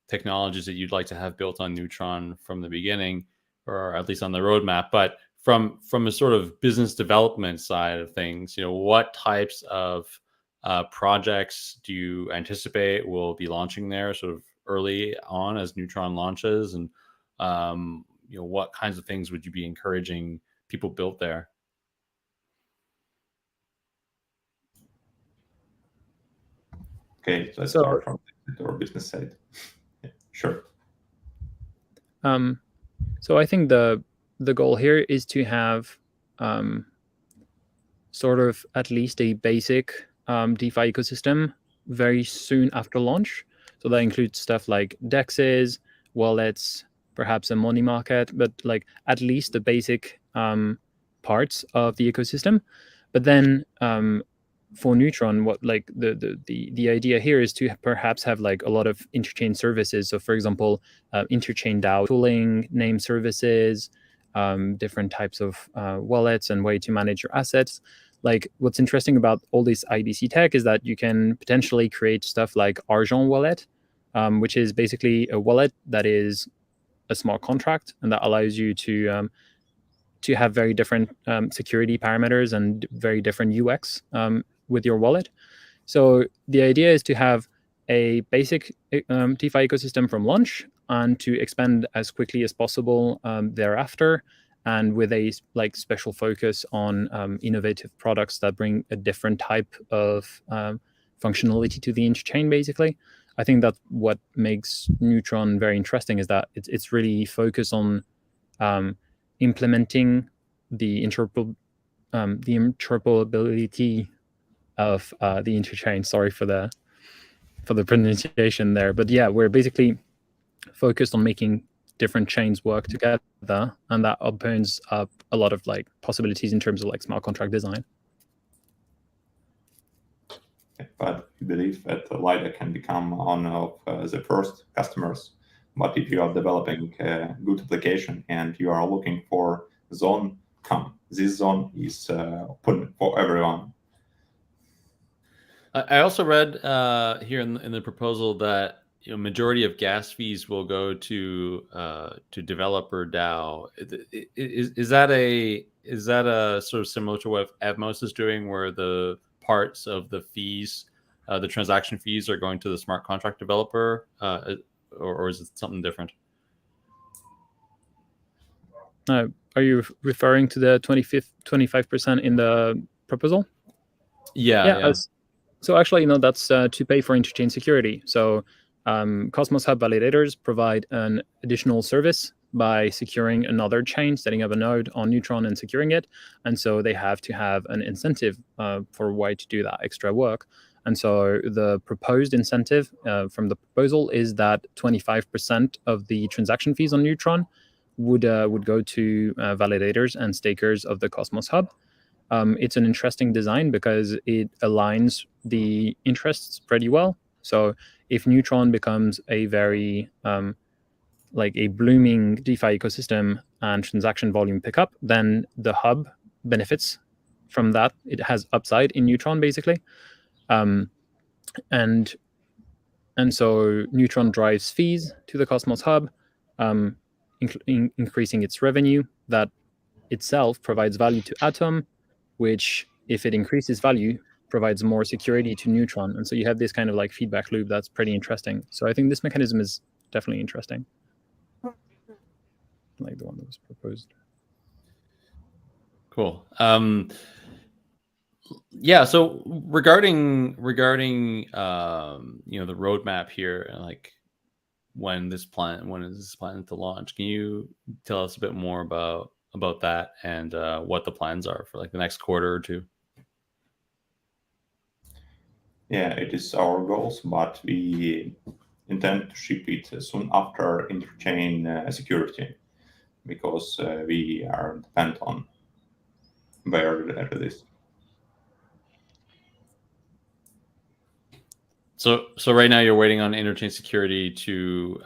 technologies that you'd like to have built on Neutron from the beginning, or at least on the roadmap. But from a sort of business development side of things, what types of projects do you anticipate will be launching there sort of early on as Neutron launches? And, what kinds of things would you be encouraging people build there? Okay, let's start from our business side. Yeah, sure. So I think the goal here is to have sort of at least a basic DeFi ecosystem very soon after launch. So that includes stuff like DEXs, wallets, perhaps a money market, but like at least the basic parts of the ecosystem. But then for Neutron, what like the idea here is to perhaps have like a lot of interchain services. So for example, interchain DAO tooling, name services, different types of wallets and way to manage your assets. Like what's interesting about all this IBC tech is that you can potentially create stuff like Argent wallet, which is basically a wallet that is a smart contract and that allows you to have very different security parameters and very different UX with your wallet. So the idea is to have a basic DeFi ecosystem from launch and to expand as quickly as possible thereafter, and with a like special focus on innovative products that bring a different type of functionality to the interchain. Basically, I think that what makes Neutron very interesting is that it's really focused on implementing the interoperability of the interchain. Sorry for the pronunciation there, but yeah, we're basically focused on making different chains work together, and that opens up a lot of like possibilities in terms of like smart contract design. But we believe that Lido can become one of the first customers. But if you are developing a good application and you are looking for zone, come. This zone is open for everyone. I also read here in the proposal that majority of gas fees will go to developer DAO. Is that a sort of similar to what EVMOS is doing, where the parts of the fees, the transaction fees, are going to the smart contract developer, or is it something different? Are you referring to the 25% in the proposal? Yeah. So actually, that's to pay for interchain security. So Cosmos Hub validators provide an additional service by securing another chain, setting up a node on Neutron and securing it. And so they have to have an incentive for why to do that extra work. And so the proposed incentive from the proposal is that 25% of the transaction fees on Neutron would go to validators and stakers of the Cosmos Hub. It's an interesting design because it aligns the interests pretty well. So if Neutron becomes a very like a blooming DeFi ecosystem and transaction volume pickup, then the hub benefits from that. It has upside in Neutron basically, and so Neutron drives fees to the Cosmos Hub, increasing its revenue. That itself provides value to Atom, which, if it increases value, provides more security to Neutron. And so you have this kind of like feedback loop that's pretty interesting. So I think this mechanism is definitely interesting, like the one that was proposed. Cool. Yeah. So regarding the roadmap here, like when is this plan to launch? Can you tell us a bit more about that and what the plans are for like the next quarter or two? Yeah, it is our goals, but we intend to ship it soon after Interchain Security, because we are dependent on where it is. So right now you're waiting on Interchain Security to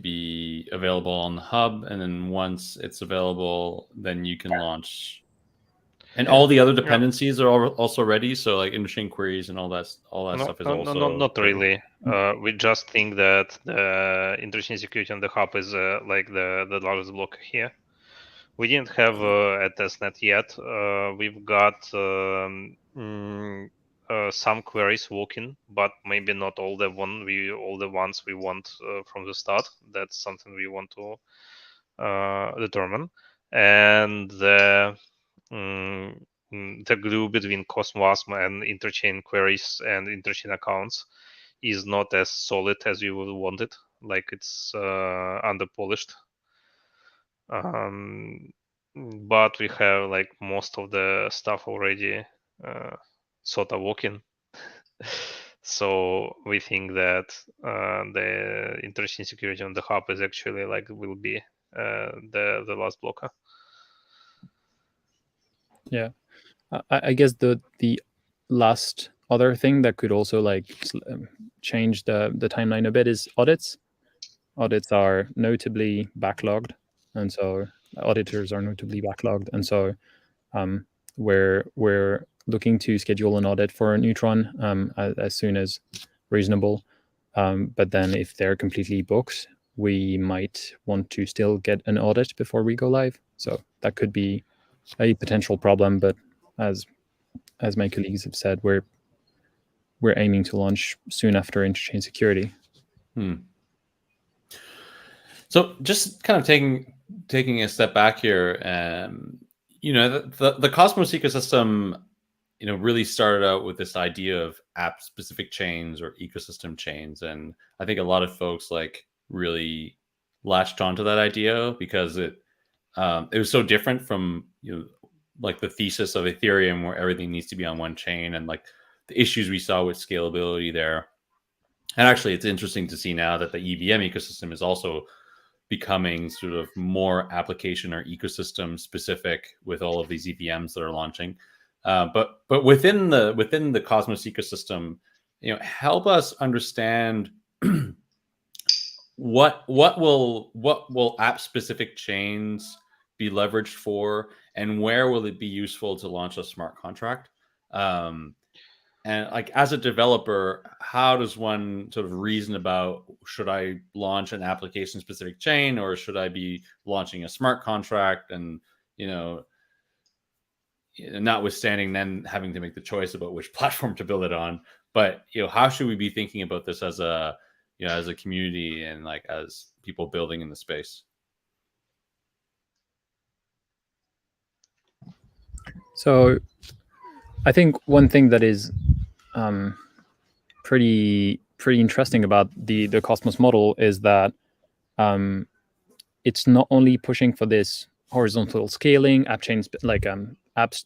be available on the hub, and then once it's available, then you can launch. And all the other dependencies are also ready. So like interchain queries and all that stuff is also not really. We just think that the interchain security on the hub is like the largest block here. We didn't have a testnet yet. We've got some queries working, but maybe not all the ones we want from the start. That's something we want to determine. And the glue between CosmWasm and interchain queries and interchain accounts is not as solid as you would want it. Like it's under polished. But we have like most of the stuff already sort of working. So we think that the Interchain Security on the hub is actually like will be the last blocker. Yeah, I guess the last other thing that could also like change the timeline a bit is audits. Audits are notably backlogged, and so auditors are notably backlogged, and so we're looking to schedule an audit for Neutron as soon as reasonable. But then if they're completely booked, we might want to still get an audit before we go live. So that could be a potential problem. But as my colleagues have said, we're aiming to launch soon after Interchain Security. So just kind of taking a step back here, the Cosmos ecosystem, really started out with this idea of app-specific chains or ecosystem chains, and I think a lot of folks like really latched onto that idea because it was so different from like the thesis of Ethereum, where everything needs to be on one chain, and like the issues we saw with scalability there. And actually, it's interesting to see now that the EVM ecosystem is also becoming sort of more application or ecosystem specific with all of these EVMs that are launching. But within the Cosmos ecosystem, help us understand what will app specific chains be leveraged for, and where will it be useful to launch a smart contract? And like as a developer, how does one sort of reason about, should I launch an application specific chain, or should I be launching a smart contract? And notwithstanding then having to make the choice about which platform to build it on, but how should we be thinking about this as a community and like as people building in the space? So I think one thing that is pretty interesting about the Cosmos model is that it's not only pushing for this horizontal scaling app chains, like apps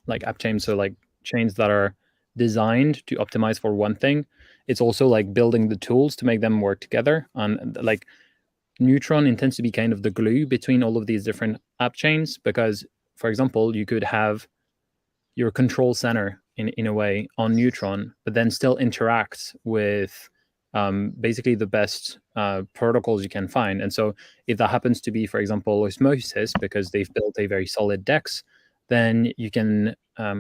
like app chains, so like chains that are designed to optimize for one thing. It's also like building the tools to make them work together. And like Neutron intends to be kind of the glue between all of these different app chains, because, for example, you could have your control center in a way on Neutron, but then still interact with basically the best protocols you can find. And so if that happens to be, for example, Osmosis, because they've built a very solid DEX, then you can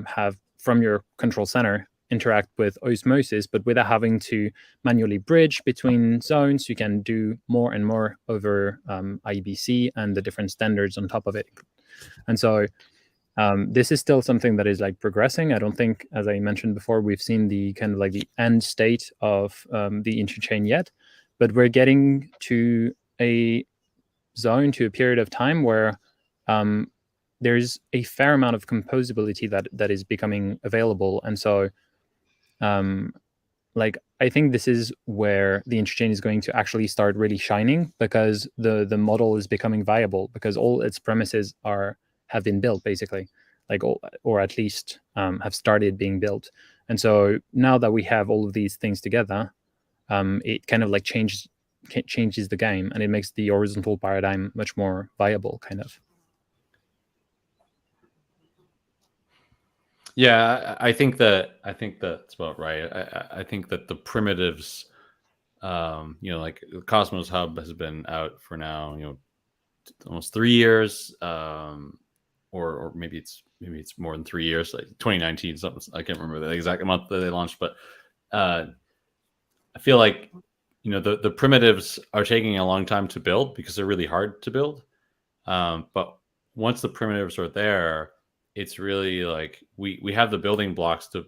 have from your control center interact with Osmosis, but without having to manually bridge between zones. You can do more and more over IBC and the different standards on top of it. And so this is still something that is like progressing. I don't think, as I mentioned before, we've seen the kind of like the end state of the interchain yet, but we're getting to a zone, to a period of time where there's a fair amount of composability that is becoming available. And so like I think this is where the interchain is going to actually start really shining, because the model is becoming viable, because all its premises have been built basically, like or at least have started being built. And so now that we have all of these things together, it kind of like changes the game, and it makes the horizontal paradigm much more viable, kind of. Yeah, I think that's about right. I think that the primitives, like the Cosmos Hub has been out for now, almost 3 years, or maybe it's more than 3 years, like 2019, something. I can't remember the exact month that they launched, but I feel like the primitives are taking a long time to build because they're really hard to build. But once the primitives are there, it's really like we have the building blocks to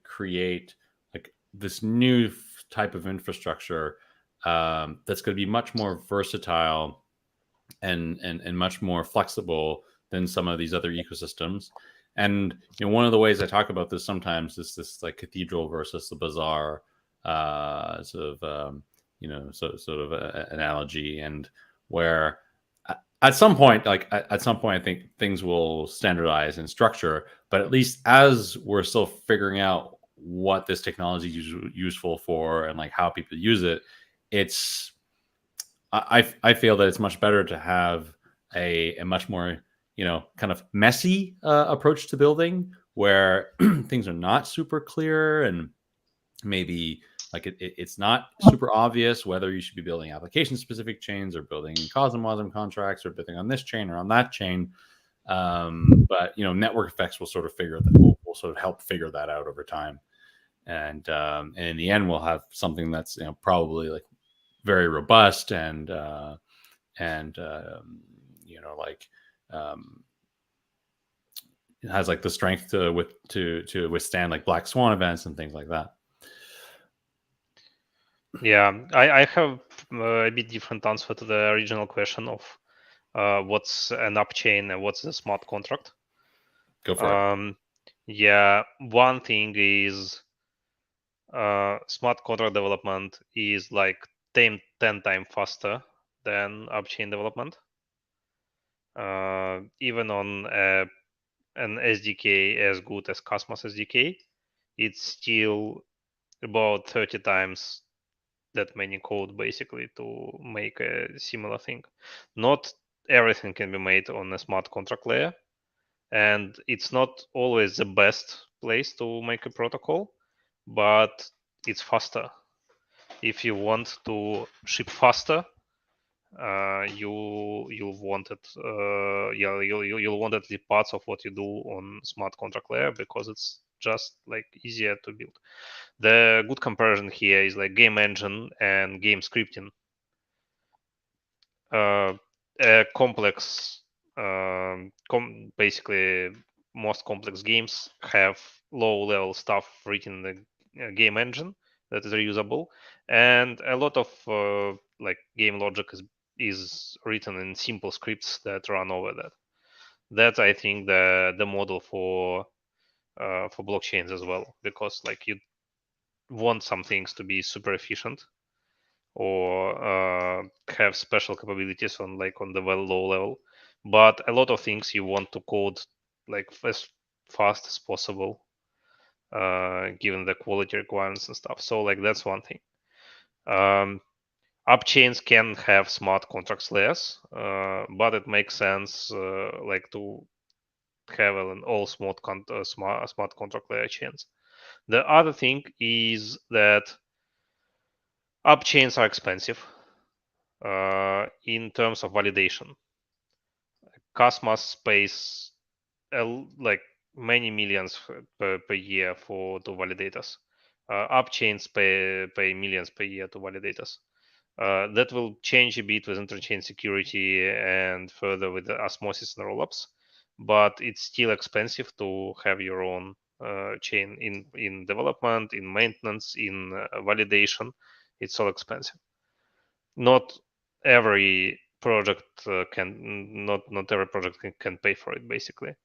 create like this new type of infrastructure that's going to be much more versatile and much more flexible than some of these other ecosystems. And one of the ways I talk about this sometimes is this like cathedral versus the bazaar sort of analogy, and where at some point, I think things will standardize and structure. But at least as we're still figuring out what this technology is useful for and like how people use it, I feel that it's much better to have a much more kind of messy approach to building where things are not super clear and maybe like it's not super obvious whether you should be building application specific chains or building CosmWasm contracts or building on this chain or on that chain. But network effects will sort of will sort of help figure that out over time. And in the end, we'll have something that's probably like very robust and it has like the strength to withstand like black swan events and things like that. Yeah, I have a bit different answer to the original question of what's an upchain and what's a smart contract. Go for it. Yeah, one thing is smart contract development is like 10 times faster than upchain development. Even on an SDK as good as Cosmos SDK, it's still about 30 times that many code basically to make a similar thing. Not everything can be made on a smart contract layer, and it's not always the best place to make a protocol, but it's faster. If you want to ship faster, you'll want it. You'll want at least parts of what you do on smart contract layer because it's just like easier to build. The good comparison here is like game engine and game scripting. Complex, basically most complex games have low-level stuff written in the game engine that is reusable, and a lot of like game logic is written in simple scripts that run over that. That's I think the model for blockchains as well, because like you want some things to be super efficient or have special capabilities on the well low level, but a lot of things you want to code like as fast as possible given the quality requirements and stuff. So like that's one thing. Upchains can have smart contracts layers, but it makes sense like to have an all smart contract layer chains. The other thing is that upchains are expensive in terms of validation. Cosmos pays like many millions per year to validators. Upchains pay millions per year to validators. That will change a bit with Interchain Security and further with the osmosis and rollups, but it's still expensive to have your own chain in development, in maintenance, in validation. It's all expensive. Not every project not every project can pay for it basically.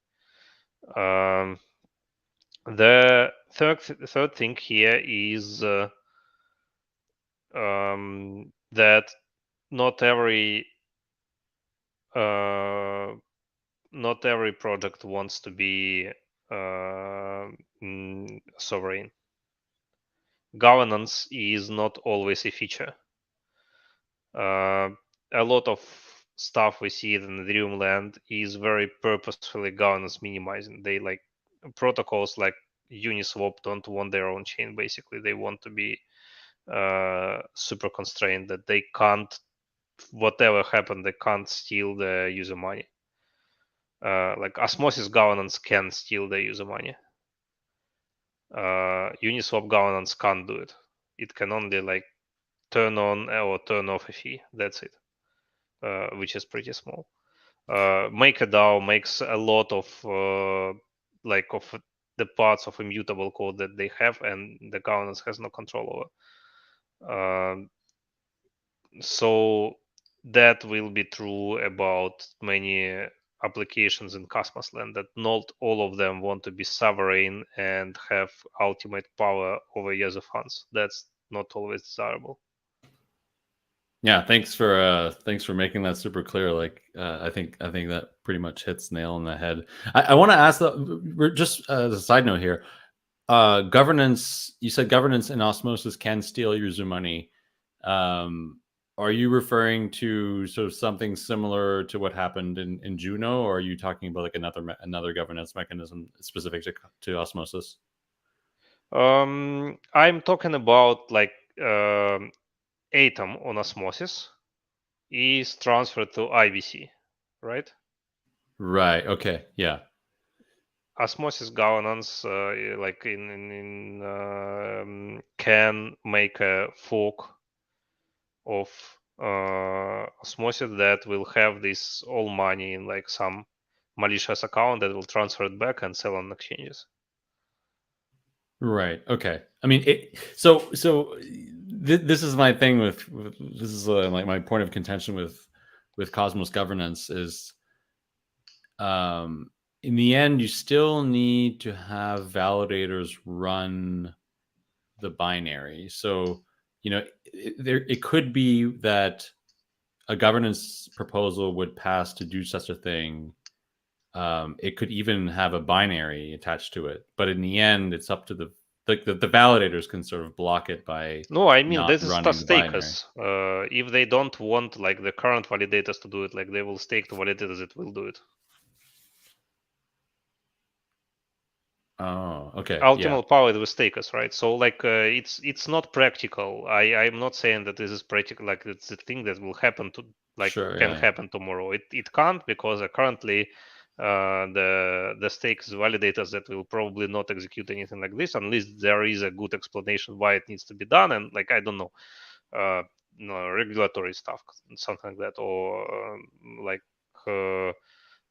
The third thing here is that not every project wants to be sovereign. Governance is not always a feature. A lot of stuff we see in the Ethereum land is very purposefully governance minimizing. They like protocols like Uniswap don't want their own chain. Basically, they want to be super constrained that they can't, whatever happened, they can't steal the user money. Like Osmosis governance can steal the user money. Uniswap governance can't do it. It can only like turn on or turn off a fee. That's it, which is pretty small. MakerDAO makes a lot of of the parts of immutable code that they have, and the governance has no control over. So that will be true about many applications in Cosmos land, that not all of them want to be sovereign and have ultimate power over user funds. That's not always desirable. Yeah, thanks for making that super clear. Like, I think that pretty much hits nail on the head. I want to ask, we're just as a side note here, governance. You said governance and osmosis can steal user money. Are you referring to sort of something similar to what happened in Juno, or are you talking about like another governance mechanism specific to osmosis? I'm talking about like Atom on osmosis is transferred to IBC, right? Right. Okay. Yeah. Osmosis governance, like can make a fork of osmosis that will have this all money in like some malicious account that will transfer it back and sell on exchanges. Right. Okay. I mean, this is my thing with this is like my point of contention with Cosmos governance is, in the end, you still need to have validators run the binary. So, it could be that a governance proposal would pass to do such a thing. It could even have a binary attached to it, but in the end, it's up to the validators can sort of block it by No, I mean not this is running the binary. stakers. If they don't want like the current validators to do it, like they will stake to validators that will do it. Oh, okay. Ultimate power with stakers, right? So like it's not practical. I'm not saying that this is practical. Like it's a thing that will happen to happen tomorrow. It can't because currently the stakes validators that will probably not execute anything like this unless there is a good explanation why it needs to be done, and like I don't know, regulatory stuff, something like that, or like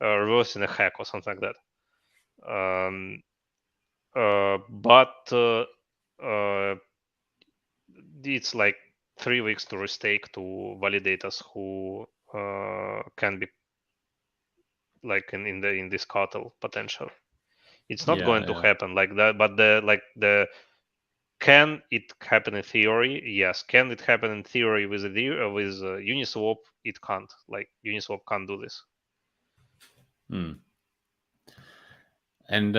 reversing a hack or something like that. But it's like 3 weeks to restake to validators who can be like in this cartel potential. It's not going to happen like that, but can it happen in theory? Yes. Can it happen in theory with Uniswap? It can't. Like Uniswap can't do this. And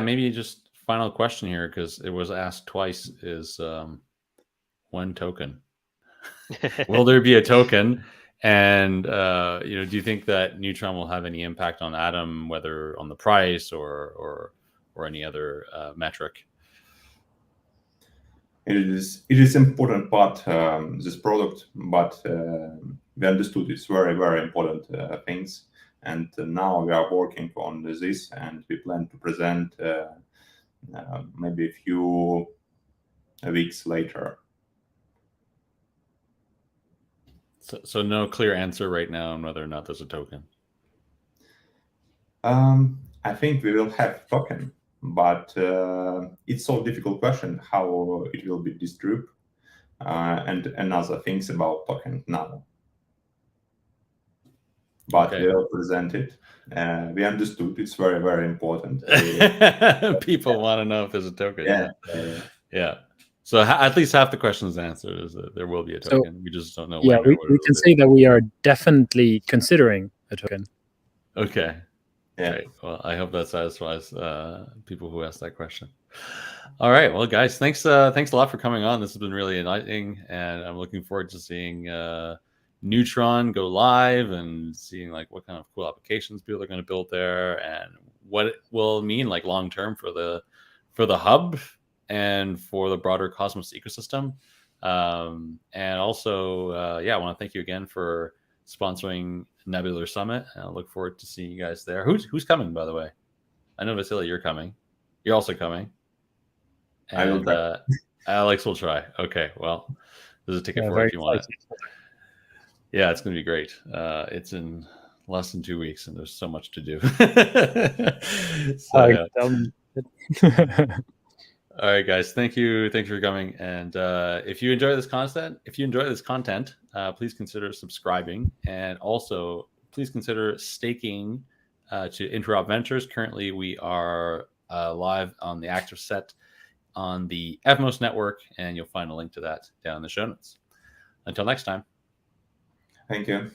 maybe just final question here, because it was asked twice, is one token. Will there be a token? And do you think that Neutron will have any impact on Atom, whether on the price or any other metric? It is important part this product, but we understood it's very, very important things. And now we are working on this, and we plan to present maybe a few weeks later. So no clear answer right now on whether or not there's a token. I think we will have token, but it's so difficult question how it will be distributed and other things about token now. But we will present it. We understood it's very, very important. People want to know if there's a token. Yeah. So at least half the questions answered is that there will be a token. We just don't know. Yeah, we can say that we are definitely considering a token. Okay. Yeah. Right. Well, I hope that satisfies people who asked that question. All right. Well, guys, thanks a lot for coming on. This has been really enlightening, and I'm looking forward to seeing Neutron go live and seeing like what kind of cool applications people are going to build there, and what it will mean like long term for the hub and for the broader Cosmos ecosystem. And also, I want to thank you again for sponsoring Nebular Summit. I look forward to seeing you guys there. Who's coming, by the way? I know, Vasily, you're coming. You're also coming. And I will try. Alex will try. Okay, well, there's a ticket for it if you want it. Yeah, it's going to be great. It's in less than 2 weeks, and there's so much to do. All right, guys. Thank you. Thanks for coming. And if you enjoy this content, please consider subscribing, and also please consider staking to Interop Ventures. Currently, we are live on the active set on the EVMOS network, and you'll find a link to that down in the show notes. Until next time. Thank you.